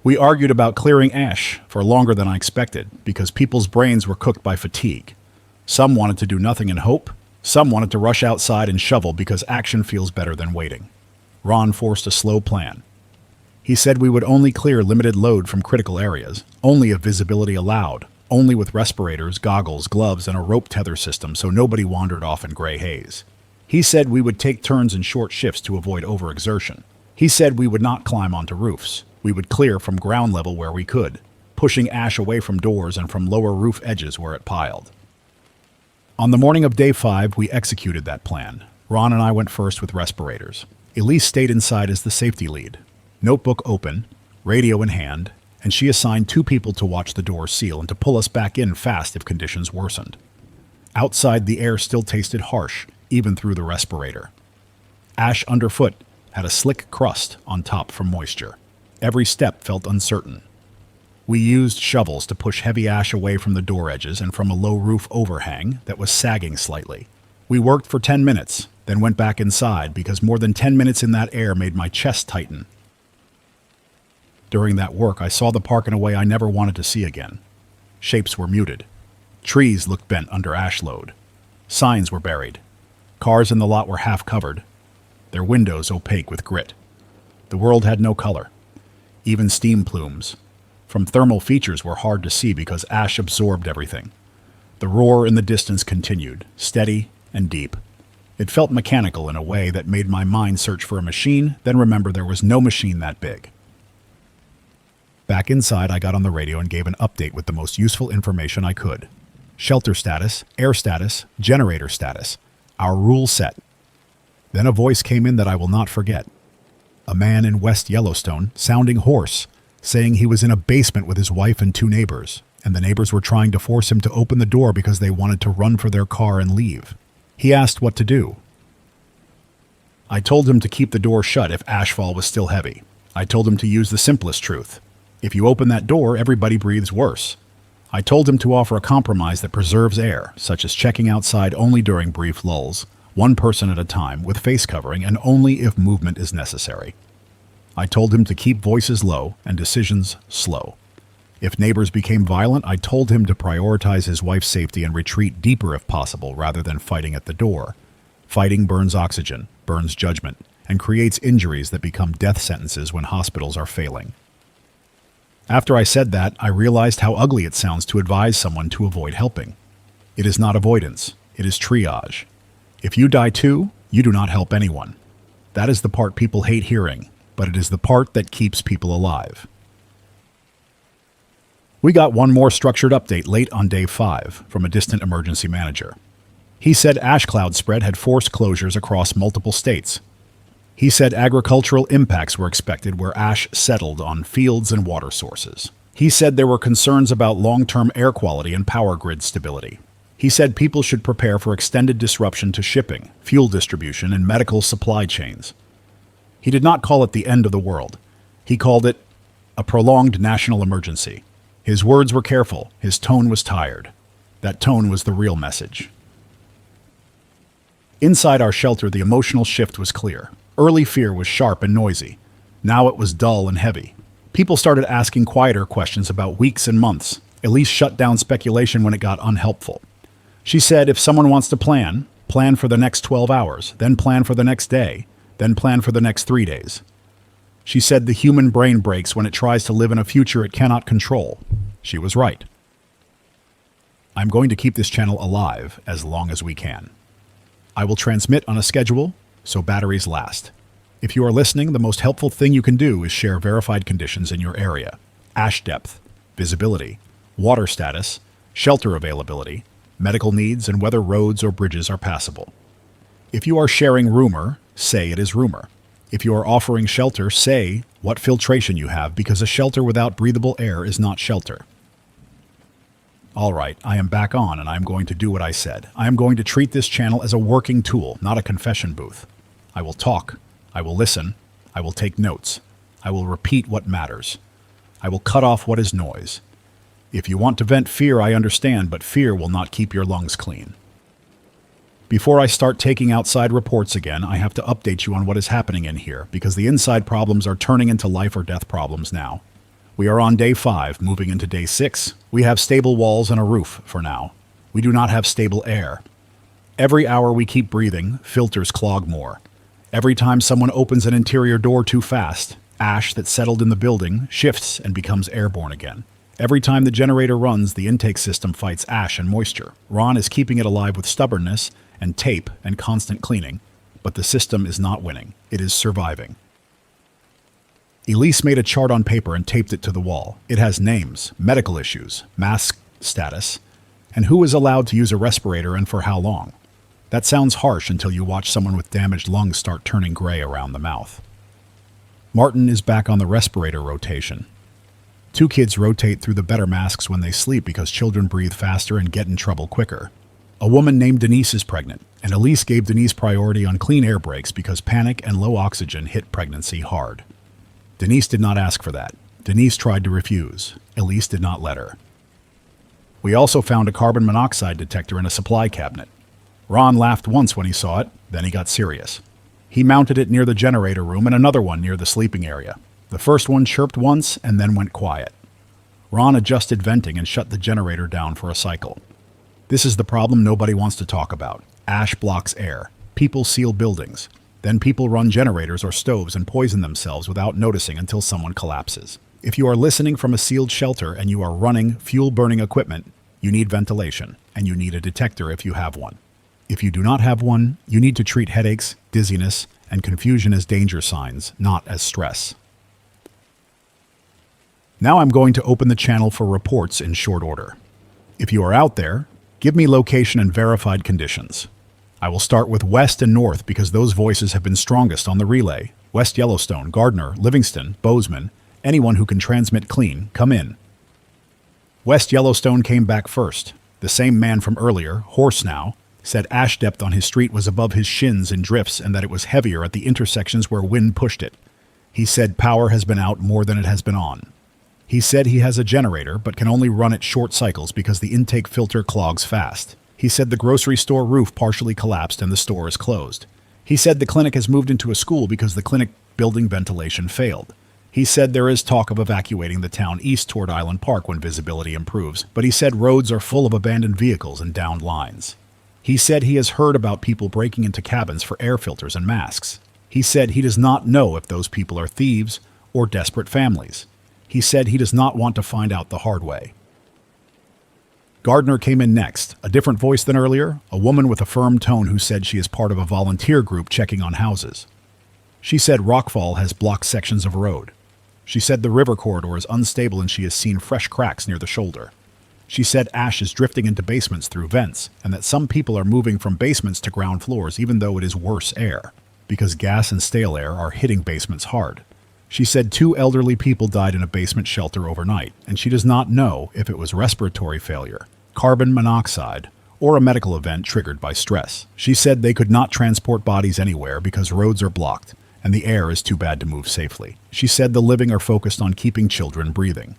We argued about clearing ash for longer than I expected because people's brains were cooked by fatigue. Some wanted to do nothing and hope. Some wanted to rush outside and shovel because action feels better than waiting. Ron forced a slow plan. He said we would only clear limited load from critical areas, only if visibility allowed, only with respirators, goggles, gloves, and a rope tether system so nobody wandered off in gray haze. He said we would take turns in short shifts to avoid overexertion. He said we would not climb onto roofs. We would clear from ground level where we could, pushing ash away from doors and from lower roof edges where it piled. On the morning of day 5, we executed that plan. Ron and I went first with respirators. Elise stayed inside as the safety lead, notebook open, radio in hand, and she assigned 2 people to watch the door seal and to pull us back in fast if conditions worsened. Outside, the air still tasted harsh, even through the respirator. Ash underfoot had a slick crust on top from moisture. Every step felt uncertain. We used shovels to push heavy ash away from the door edges and from a low roof overhang that was sagging slightly. We worked for 10 minutes, then went back inside because more than 10 minutes in that air made my chest tighten. During that work, I saw the park in a way I never wanted to see again. Shapes were muted. Trees looked bent under ash load. Signs were buried. Cars in the lot were half covered, their windows opaque with grit. The world had no color. Even steam plumes from thermal features were hard to see because ash absorbed everything. The roar in the distance continued, steady and deep. It felt mechanical in a way that made my mind search for a machine, then remember there was no machine that big. Back inside, I got on the radio and gave an update with the most useful information I could. Shelter status, air status, generator status. Our rule set. Then a voice came in that I will not forget. A man in West Yellowstone, sounding hoarse, saying he was in a basement with his wife and 2 neighbors, and the neighbors were trying to force him to open the door because they wanted to run for their car and leave. He asked what to do. I told him to keep the door shut if ashfall was still heavy. I told him to use the simplest truth. If you open that door, everybody breathes worse. I told him to offer a compromise that preserves air, such as checking outside only during brief lulls, 1 person at a time, with face covering, and only if movement is necessary. I told him to keep voices low and decisions slow. If neighbors became violent, I told him to prioritize his wife's safety and retreat deeper if possible rather than fighting at the door. Fighting burns oxygen, burns judgment, and creates injuries that become death sentences when hospitals are failing. After I said that, I realized how ugly it sounds to advise someone to avoid helping. It is not avoidance. It is triage. If you die too, you do not help anyone. That is the part people hate hearing, but it is the part that keeps people alive. We got one more structured update late on day 5 from a distant emergency manager. He said ash cloud spread had forced closures across multiple states. He said agricultural impacts were expected where ash settled on fields and water sources. He said there were concerns about long-term air quality and power grid stability. He said people should prepare for extended disruption to shipping, fuel distribution, and medical supply chains. He did not call it the end of the world. He called it a prolonged national emergency. His words were careful. His tone was tired. That tone was the real message. Inside our shelter, the emotional shift was clear. Early fear was sharp and noisy. Now it was dull and heavy. People started asking quieter questions about weeks and months. Elise shut down speculation when it got unhelpful. She said if someone wants to plan for the next 12 hours, then plan for the next day, then plan for the next 3 days. She said the human brain breaks when it tries to live in a future it cannot control. She was right. I'm going to keep this channel alive as long as we can. I will transmit on a schedule, so batteries last. If you are listening, the most helpful thing you can do is share verified conditions in your area. Ash depth, visibility, water status, shelter availability, medical needs, and whether roads or bridges are passable. If you are sharing rumor, say it is rumor. If you are offering shelter, say what filtration you have, because a shelter without breathable air is not shelter. All right, I am back on, and I am going to do what I said. I am going to treat this channel as a working tool, not a confession booth. I will talk. I will listen. I will take notes. I will repeat what matters. I will cut off what is noise. If you want to vent fear, I understand, but fear will not keep your lungs clean. Before I start taking outside reports again, I have to update you on what is happening in here, because the inside problems are turning into life or death problems now. We are on day 5, moving into day 6. We have stable walls and a roof for now. We do not have stable air. Every hour we keep breathing, filters clog more. Every time someone opens an interior door too fast, ash that settled in the building shifts and becomes airborne again. Every time the generator runs, the intake system fights ash and moisture. Ron is keeping it alive with stubbornness and tape and constant cleaning, but the system is not winning. It is surviving. Elise made a chart on paper and taped it to the wall. It has names, medical issues, mask status, and who is allowed to use a respirator and for how long. That sounds harsh until you watch someone with damaged lungs start turning gray around the mouth. Martin is back on the respirator rotation. 2 kids rotate through the better masks when they sleep because children breathe faster and get in trouble quicker. A woman named Denise is pregnant, and Elise gave Denise priority on clean air breaks because panic and low oxygen hit pregnancy hard. Denise did not ask for that. Denise tried to refuse. Elise did not let her. We also found a carbon monoxide detector in a supply cabinet. Ron laughed once when he saw it, then he got serious. He mounted it near the generator room and another one near the sleeping area. The first one chirped once and then went quiet. Ron adjusted venting and shut the generator down for a cycle. This is the problem nobody wants to talk about. Ash blocks air. People seal buildings. Then people run generators or stoves and poison themselves without noticing until someone collapses. If you are listening from a sealed shelter and you are running fuel-burning equipment, you need ventilation, and you need a detector if you have one. If you do not have one, you need to treat headaches, dizziness, and confusion as danger signs, not as stress. Now I'm going to open the channel for reports in short order. If you are out there, give me location and verified conditions. I will start with West and North because those voices have been strongest on the relay. West Yellowstone, Gardner, Livingston, Bozeman, anyone who can transmit clean, come in. West Yellowstone came back first. The same man from earlier, Horse now, said ash depth on his street was above his shins in drifts and that it was heavier at the intersections where wind pushed it. He said power has been out more than it has been on. He said he has a generator but can only run it short cycles because the intake filter clogs fast. He said the grocery store roof partially collapsed and the store is closed. He said the clinic has moved into a school because the clinic building ventilation failed. He said there is talk of evacuating the town east toward Island Park when visibility improves, but he said roads are full of abandoned vehicles and downed lines. He said he has heard about people breaking into cabins for air filters and masks. He said he does not know if those people are thieves or desperate families. He said he does not want to find out the hard way. Gardner came in next, a different voice than earlier, a woman with a firm tone who said she is part of a volunteer group checking on houses. She said rockfall has blocked sections of road. She said the river corridor is unstable and she has seen fresh cracks near the shoulder. She said ash is drifting into basements through vents, and that some people are moving from basements to ground floors even though it is worse air, because gas and stale air are hitting basements hard. She said 2 elderly people died in a basement shelter overnight, and she does not know if it was respiratory failure, carbon monoxide, or a medical event triggered by stress. She said they could not transport bodies anywhere because roads are blocked, and the air is too bad to move safely. She said the living are focused on keeping children breathing.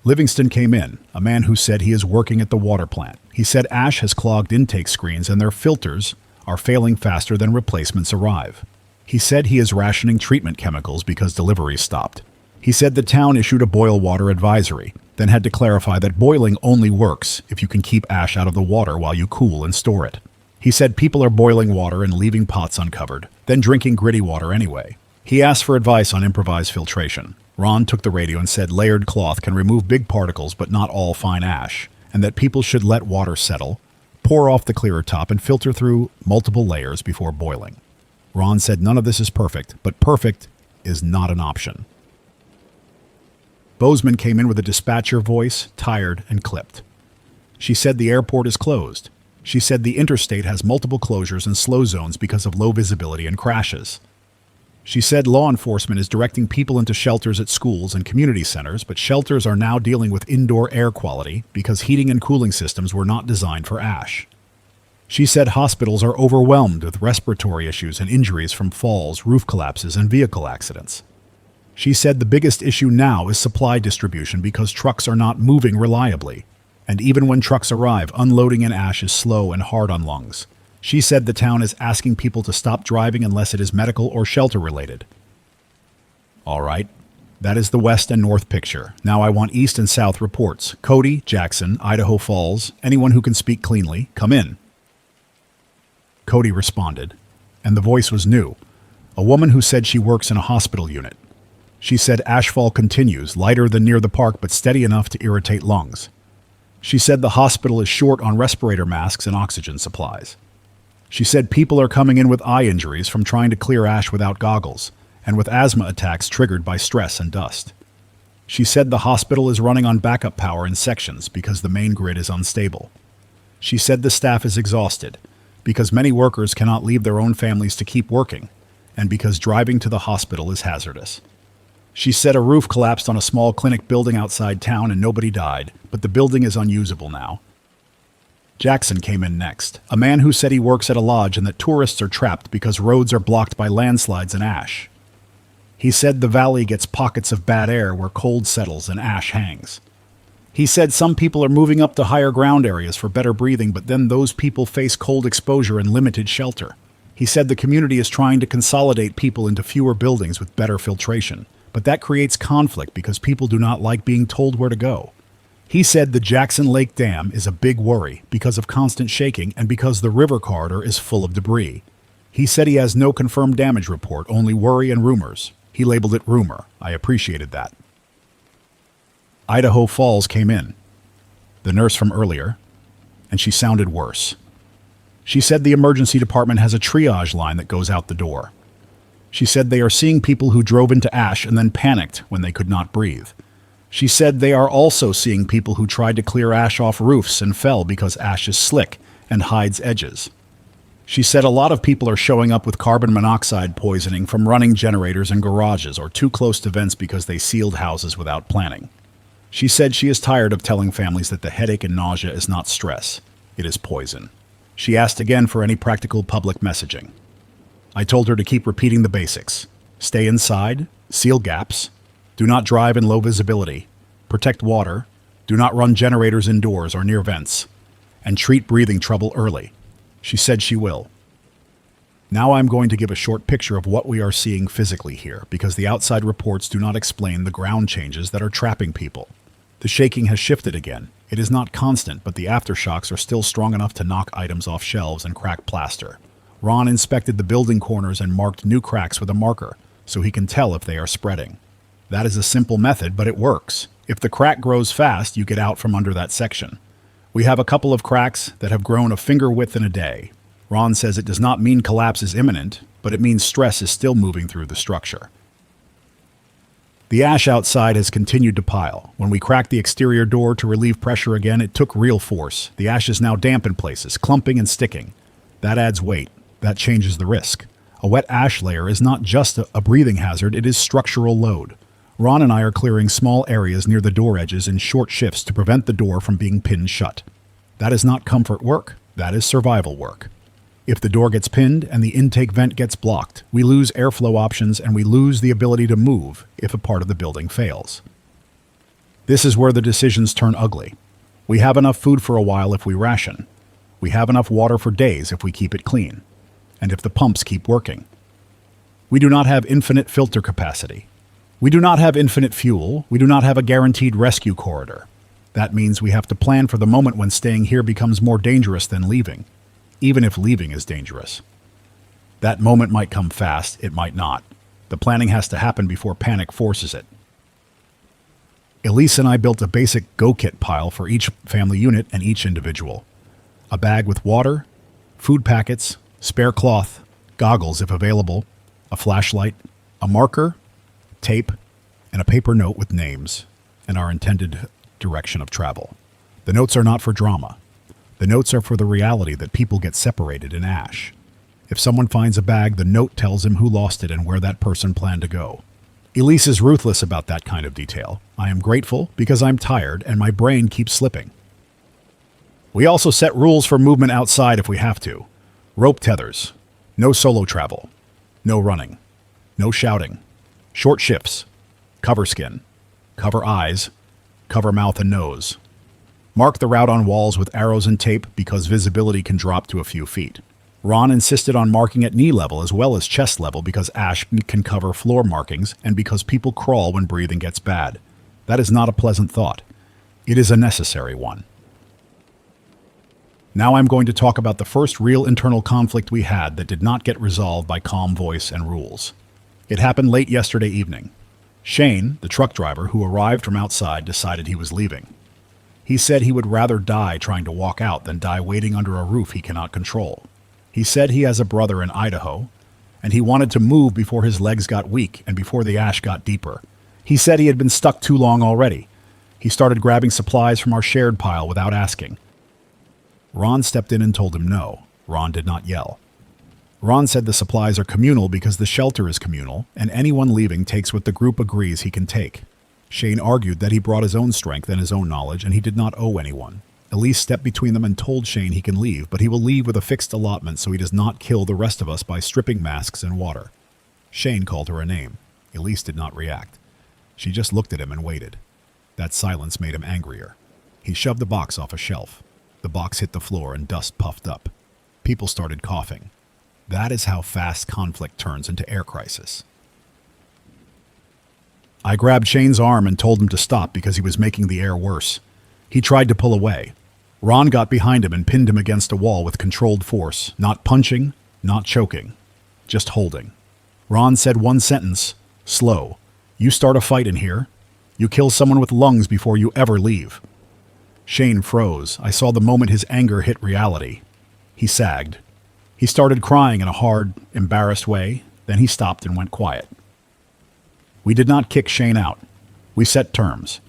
Livingston came in, a man who said he is working at the water plant. He said ash has clogged intake screens and their filters are failing faster than replacements arrive. He said he is rationing treatment chemicals because deliveries stopped. He said the town issued a boil water advisory, then had to clarify that boiling only works if you can keep ash out of the water while you cool and store it. He said people are boiling water and leaving pots uncovered, then drinking gritty water anyway. He asked for advice on improvised filtration. Ron took the radio and said layered cloth can remove big particles but not all fine ash, and that people should let water settle, pour off the clearer top, and filter through multiple layers before boiling. Ron said none of this is perfect, but perfect is not an option. Bozeman came in with a dispatcher voice, tired and clipped. She said the airport is closed. She said the interstate has multiple closures and slow zones because of low visibility and crashes. She said law enforcement is directing people into shelters at schools and community centers, but shelters are now dealing with indoor air quality because heating and cooling systems were not designed for ash. She said hospitals are overwhelmed with respiratory issues and injuries from falls, roof collapses, and vehicle accidents. She said the biggest issue now is supply distribution because trucks are not moving reliably, and even when trucks arrive, unloading in ash is slow and hard on lungs. She said the town is asking people to stop driving unless it is medical or shelter related. All right, that is the west and north picture. Now I want east and south reports. Cody, Jackson, Idaho Falls, anyone who can speak cleanly, come in. Cody responded, and the voice was new, a woman who said she works in a hospital unit. She said ashfall continues, lighter than near the park but steady enough to irritate lungs. She said the hospital is short on respirator masks and oxygen supplies. She said people are coming in with eye injuries from trying to clear ash without goggles, and with asthma attacks triggered by stress and dust. She said the hospital is running on backup power in sections because the main grid is unstable. She said the staff is exhausted, because many workers cannot leave their own families to keep working, and because driving to the hospital is hazardous. She said a roof collapsed on a small clinic building outside town and nobody died, but the building is unusable now. Jackson came in next, a man who said he works at a lodge and that tourists are trapped because roads are blocked by landslides and ash. He said the valley gets pockets of bad air where cold settles and ash hangs. He said some people are moving up to higher ground areas for better breathing, but then those people face cold exposure and limited shelter. He said the community is trying to consolidate people into fewer buildings with better filtration, but that creates conflict because people do not like being told where to go. He said the Jackson Lake Dam is a big worry because of constant shaking and because the river corridor is full of debris. He said he has no confirmed damage report, only worry and rumors. He labeled it rumor. I appreciated that. Idaho Falls came in, the nurse from earlier, and she sounded worse. She said the emergency department has a triage line that goes out the door. She said they are seeing people who drove into ash and then panicked when they could not breathe. She said they are also seeing people who tried to clear ash off roofs and fell because ash is slick and hides edges. She said a lot of people are showing up with carbon monoxide poisoning from running generators in garages or too close to vents because they sealed houses without planning. She said she is tired of telling families that the headache and nausea is not stress, it is poison. She asked again for any practical public messaging. I told her to keep repeating the basics. Stay inside, seal gaps, do not drive in low visibility, protect water, do not run generators indoors or near vents, and treat breathing trouble early. She said she will. Now I'm going to give a short picture of what we are seeing physically here, because the outside reports do not explain the ground changes that are trapping people. The shaking has shifted again. It is not constant, but the aftershocks are still strong enough to knock items off shelves and crack plaster. Ron inspected the building corners and marked new cracks with a marker, so he can tell if they are spreading. That is a simple method, but it works. If the crack grows fast, you get out from under that section. We have a couple of cracks that have grown a finger width in a day. Ron says it does not mean collapse is imminent, but it means stress is still moving through the structure. The ash outside has continued to pile. When we cracked the exterior door to relieve pressure again, it took real force. The ash is now damp in places, clumping and sticking. That adds weight. That changes the risk. A wet ash layer is not just a breathing hazard, it is structural load. Ron and I are clearing small areas near the door edges in short shifts to prevent the door from being pinned shut. That is not comfort work, that is survival work. If the door gets pinned and the intake vent gets blocked, we lose airflow options and we lose the ability to move if a part of the building fails. This is where the decisions turn ugly. We have enough food for a while if we ration. We have enough water for days if we keep it clean. And if the pumps keep working. We do not have infinite filter capacity. We do not have infinite fuel. We do not have a guaranteed rescue corridor. That means we have to plan for the moment when staying here becomes more dangerous than leaving. Even if leaving is dangerous. That moment might come fast, it might not. The planning has to happen before panic forces it. Elise and I built a basic go-kit pile for each family unit and each individual. A bag with water, food packets, spare cloth, goggles if available, a flashlight, a marker, tape, and a paper note with names and our intended direction of travel. The notes are not for drama. The notes are for the reality that people get separated in ash. If someone finds a bag, the note tells him who lost it and where that person planned to go. Elise is ruthless about that kind of detail. I am grateful because I'm tired and my brain keeps slipping. We also set rules for movement outside if we have to. Rope tethers. No solo travel. No running. No shouting. Short shifts. Cover skin. Cover eyes. Cover mouth and nose. Mark the route on walls with arrows and tape because visibility can drop to a few feet. Ron insisted on marking at knee level as well as chest level because ash can cover floor markings and because people crawl when breathing gets bad. That is not a pleasant thought. It is a necessary one. Now I'm going to talk about the first real internal conflict we had that did not get resolved by calm voice and rules. It happened late yesterday evening. Shane, the truck driver who arrived from outside, decided he was leaving. He said he would rather die trying to walk out than die waiting under a roof he cannot control. He said he has a brother in Idaho, and he wanted to move before his legs got weak and before the ash got deeper. He said he had been stuck too long already. He started grabbing supplies from our shared pile without asking. Ron stepped in and told him no. Ron did not yell. Ron said the supplies are communal because the shelter is communal, and anyone leaving takes what the group agrees he can take. Shane argued that he brought his own strength and his own knowledge, and he did not owe anyone. Elise stepped between them and told Shane he can leave, but he will leave with a fixed allotment so he does not kill the rest of us by stripping masks and water. Shane called her a name. Elise did not react. She just looked at him and waited. That silence made him angrier. He shoved the box off a shelf. The box hit the floor and dust puffed up. People started coughing. That is how fast conflict turns into air crisis. I grabbed Shane's arm and told him to stop because he was making the air worse. He tried to pull away. Ron got behind him and pinned him against a wall with controlled force, not punching, not choking, just holding. Ron said one sentence, slow. You start a fight in here. You kill someone with lungs before you ever leave. Shane froze. I saw the moment his anger hit reality. He sagged. He started crying in a hard, embarrassed way. Then he stopped and went quiet. We did not kick Shane out. We set terms.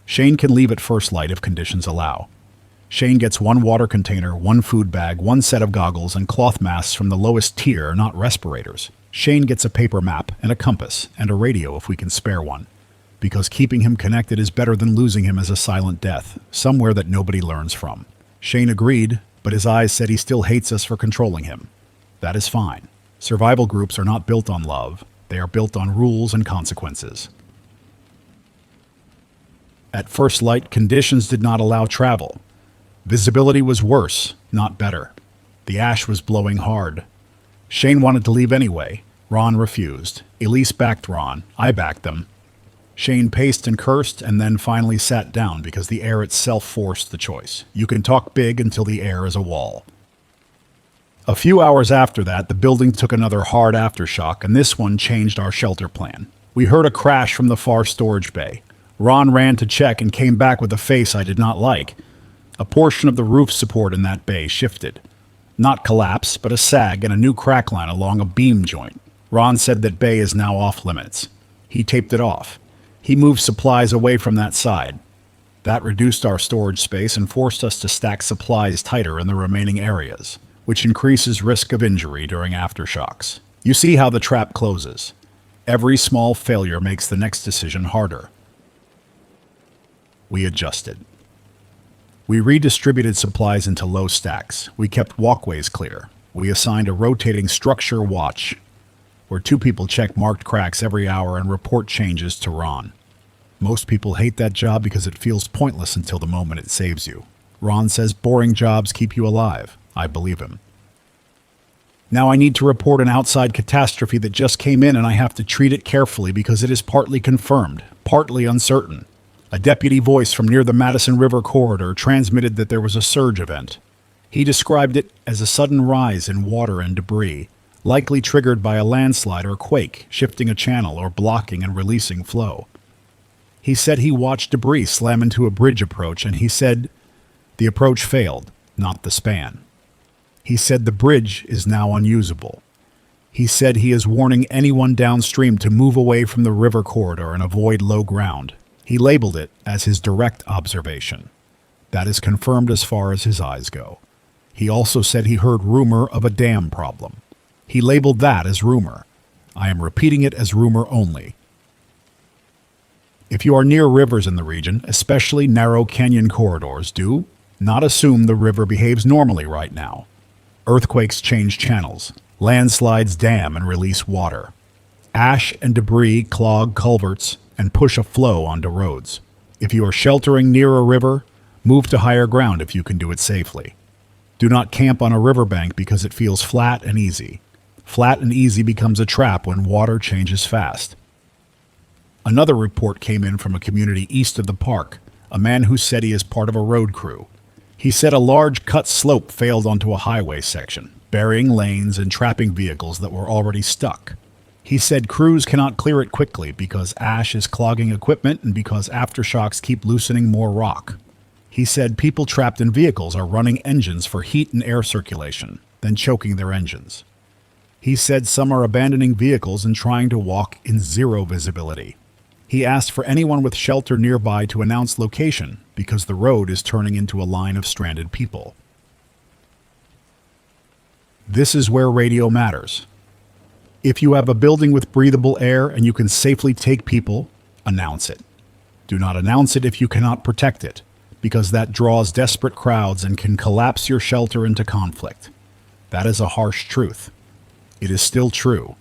Shane can leave at first light if conditions allow. Shane gets one water container, one food bag, one set of goggles, and cloth masks from the lowest tier, not respirators. Shane gets a paper map and a compass and a radio if we can spare one. Because keeping him connected is better than losing him as a silent death, somewhere that nobody learns from. Shane agreed, but his eyes said he still hates us for controlling him. That is fine. Survival groups are not built on love. They are built on rules and consequences. At first light, conditions did not allow travel. Visibility was worse, not better. The ash was blowing hard. Shane wanted to leave anyway. Ron refused. Elise backed Ron. I backed them. Shane paced and cursed and then finally sat down because the air itself forced the choice. You can talk big until the air is a wall. A few hours after that, the building took another hard aftershock, and this one changed our shelter plan. We heard a crash from the far storage bay. Ron ran to check and came back with a face I did not like. A portion of the roof support in that bay shifted. Not collapse, but a sag and a new crack line along a beam joint. Ron said that bay is now off limits. He taped it off. He moved supplies away from that side. That reduced our storage space and forced us to stack supplies tighter in the remaining areas, which increases risk of injury during aftershocks. You see how the trap closes. Every small failure makes the next decision harder. We adjusted. We redistributed supplies into low stacks. We kept walkways clear. We assigned a rotating structure watch, where 2 people check marked cracks every hour and report changes to Ron. Most people hate that job because it feels pointless until the moment it saves you. Ron says boring jobs keep you alive. I believe him. Now I need to report an outside catastrophe that just came in, and I have to treat it carefully because it is partly confirmed, partly uncertain. A deputy voice from near the Madison River corridor transmitted that there was a surge event. He described it as a sudden rise in water and debris, likely triggered by a landslide or quake, shifting a channel or blocking and releasing flow. He said he watched debris slam into a bridge approach, and he said the approach failed, not the span. He said the bridge is now unusable. He said he is warning anyone downstream to move away from the river corridor and avoid low ground. He labeled it as his direct observation. That is confirmed as far as his eyes go. He also said he heard rumor of a dam problem. He labeled that as rumor. I am repeating it as rumor only. If you are near rivers in the region, especially narrow canyon corridors, do not assume the river behaves normally right now. Earthquakes change channels. Landslides dam and release water. Ash and debris clog culverts and push a flow onto roads. If you are sheltering near a river, move to higher ground if you can do it safely. Do not camp on a riverbank because it feels flat and easy. Flat and easy becomes a trap when water changes fast. Another report came in from a community east of the park, a man who said he is part of a road crew. He said a large cut slope failed onto a highway section, burying lanes and trapping vehicles that were already stuck. He said crews cannot clear it quickly because ash is clogging equipment and because aftershocks keep loosening more rock. He said people trapped in vehicles are running engines for heat and air circulation, then choking their engines. He said some are abandoning vehicles and trying to walk in zero visibility. He asked for anyone with shelter nearby to announce location because the road is turning into a line of stranded people. This is where radio matters. If you have a building with breathable air and you can safely take people, announce it. Do not announce it if you cannot protect it, because that draws desperate crowds and can collapse your shelter into conflict. That is a harsh truth. It is still true.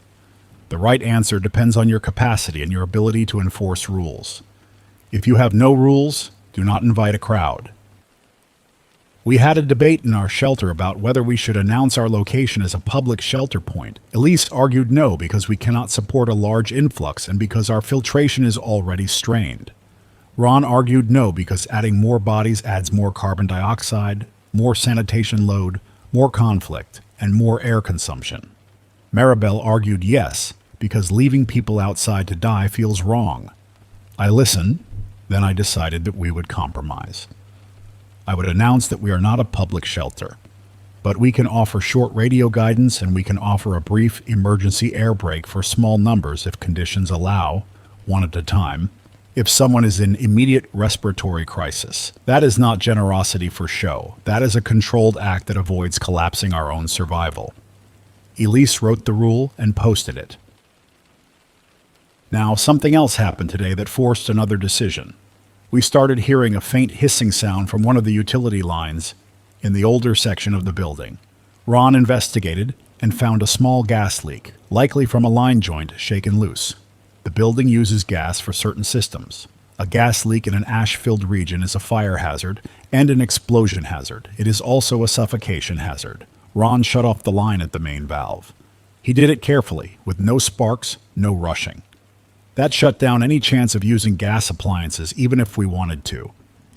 The right answer depends on your capacity and your ability to enforce rules. If you have no rules, do not invite a crowd. We had a debate in our shelter about whether we should announce our location as a public shelter point. Elise argued no because we cannot support a large influx and because our filtration is already strained. Ron argued no because adding more bodies adds more carbon dioxide, more sanitation load, more conflict, and more air consumption. Maribel argued yes, because leaving people outside to die feels wrong. I listened, then I decided that we would compromise. I would announce that we are not a public shelter, but we can offer short radio guidance and we can offer a brief emergency air break for small numbers if conditions allow, one at a time. If someone is in immediate respiratory crisis, that is not generosity for show. That is a controlled act that avoids collapsing our own survival. Elise wrote the rule and posted it. Now, something else happened today that forced another decision. We started hearing a faint hissing sound from one of the utility lines in the older section of the building. Ron investigated and found a small gas leak, likely from a line joint shaken loose. The building uses gas for certain systems. A gas leak in an ash-filled region is a fire hazard and an explosion hazard. It is also a suffocation hazard. Ron shut off the line at the main valve. He did it carefully, with no sparks, no rushing. That shut down any chance of using gas appliances even if we wanted to.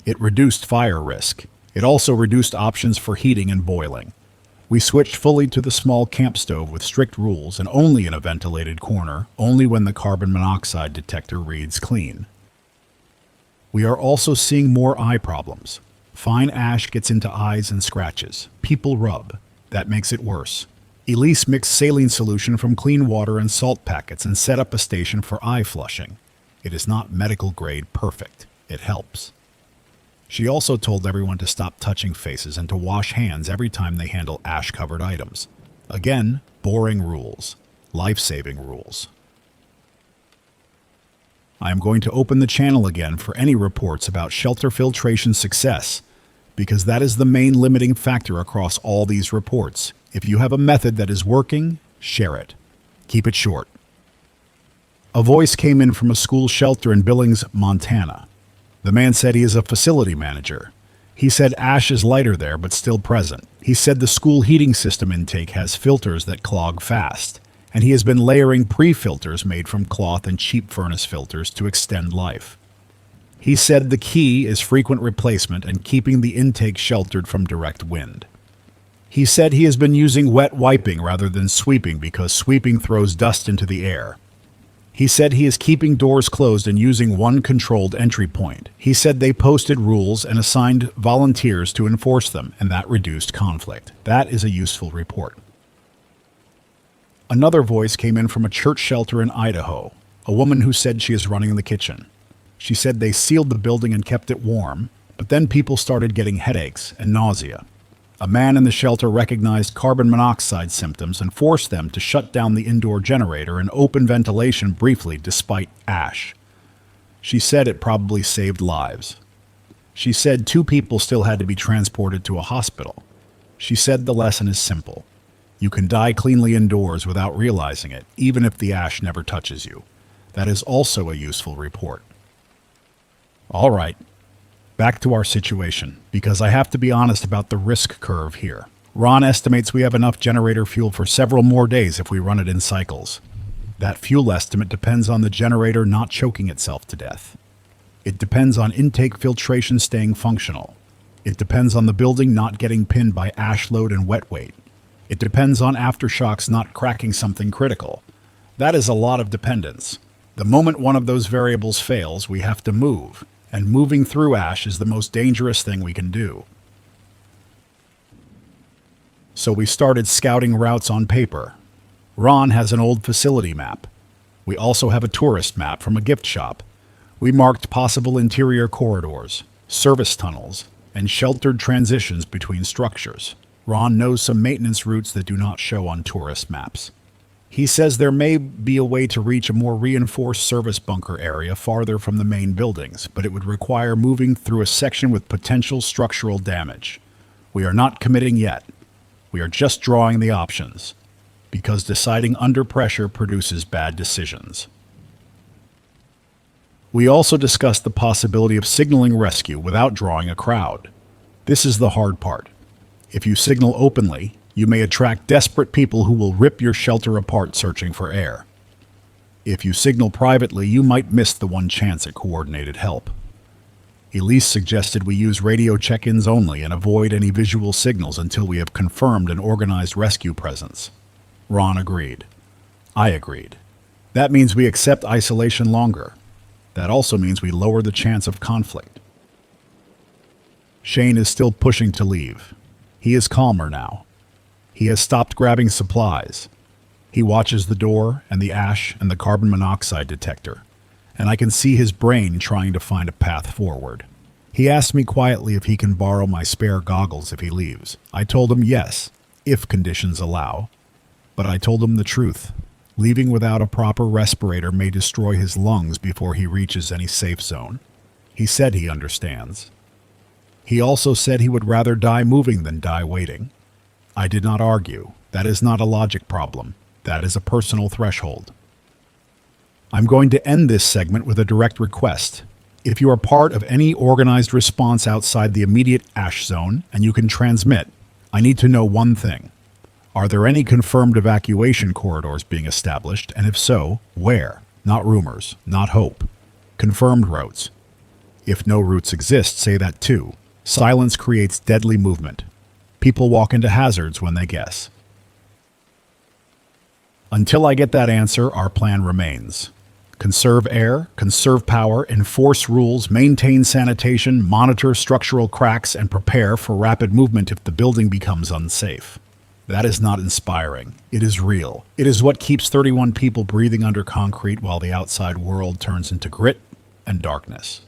It reduced fire risk. It also reduced options for heating and boiling. We switched fully to the small camp stove with strict rules and only in a ventilated corner, only when the carbon monoxide detector reads clean. We are also seeing more eye problems. Fine ash gets into eyes and scratches. People rub. That makes it worse. Elise mixed saline solution from clean water and salt packets and set up a station for eye flushing. It is not medical grade perfect. It helps. She also told everyone to stop touching faces and to wash hands every time they handle ash-covered items. Again, boring rules. Life-saving rules. I am going to open the channel again for any reports about shelter filtration success, because that is the main limiting factor across all these reports. If you have a method that is working, share it. Keep it short. A voice came in from a school shelter in Billings, Montana. The man said he is a facility manager. He said ash is lighter there, but still present. He said the school heating system intake has filters that clog fast, and he has been layering pre-filters made from cloth and cheap furnace filters to extend life. He said the key is frequent replacement and keeping the intake sheltered from direct wind. He said he has been using wet wiping rather than sweeping because sweeping throws dust into the air. He said he is keeping doors closed and using one controlled entry point. He said they posted rules and assigned volunteers to enforce them, and that reduced conflict. That is a useful report. Another voice came in from a church shelter in Idaho, a woman who said she is running the kitchen. She said they sealed the building and kept it warm, but then people started getting headaches and nausea. A man in the shelter recognized carbon monoxide symptoms and forced them to shut down the indoor generator and open ventilation briefly despite ash. She said it probably saved lives. She said 2 people still had to be transported to a hospital. She said the lesson is simple. You can die cleanly indoors without realizing it, even if the ash never touches you. That is also a useful report. All right. Back to our situation, because I have to be honest about the risk curve here. Ron estimates we have enough generator fuel for several more days if we run it in cycles. That fuel estimate depends on the generator not choking itself to death. It depends on intake filtration staying functional. It depends on the building not getting pinned by ash load and wet weight. It depends on aftershocks not cracking something critical. That is a lot of dependence. The moment one of those variables fails, we have to move. And moving through ash is the most dangerous thing we can do. So we started scouting routes on paper. Ron has an old facility map. We also have a tourist map from a gift shop. We marked possible interior corridors, service tunnels, and sheltered transitions between structures. Ron knows some maintenance routes that do not show on tourist maps. He says there may be a way to reach a more reinforced service bunker area farther from the main buildings, but it would require moving through a section with potential structural damage. We are not committing yet. We are just drawing the options, because deciding under pressure produces bad decisions. We also discussed the possibility of signaling rescue without drawing a crowd. This is the hard part. If you signal openly, you may attract desperate people who will rip your shelter apart searching for air. If you signal privately, you might miss the one chance at coordinated help. Elise suggested we use radio check-ins only and avoid any visual signals until we have confirmed an organized rescue presence. Ron agreed. I agreed. That means we accept isolation longer. That also means we lower the chance of conflict. Shane is still pushing to leave. He is calmer now. He has stopped grabbing supplies. He watches the door and the ash and the carbon monoxide detector, and I can see his brain trying to find a path forward. He asked me quietly if he can borrow my spare goggles if he leaves. I told him yes, if conditions allow. But I told him the truth. Leaving without a proper respirator may destroy his lungs before he reaches any safe zone. He said he understands. He also said he would rather die moving than die waiting. I did not argue. That is not a logic problem. That is a personal threshold. I'm going to end this segment with a direct request. If you are part of any organized response outside the immediate ash zone and you can transmit, I need to know one thing. Are there any confirmed evacuation corridors being established, and if so, where? Not rumors, not hope. Confirmed routes. If no routes exist, say that too. Silence creates deadly movement. People walk into hazards when they guess. Until I get that answer, our plan remains. Conserve air, conserve power, enforce rules, maintain sanitation, monitor structural cracks, and prepare for rapid movement if the building becomes unsafe. That is not inspiring. It is real. It is what keeps 31 people breathing under concrete while the outside world turns into grit and darkness.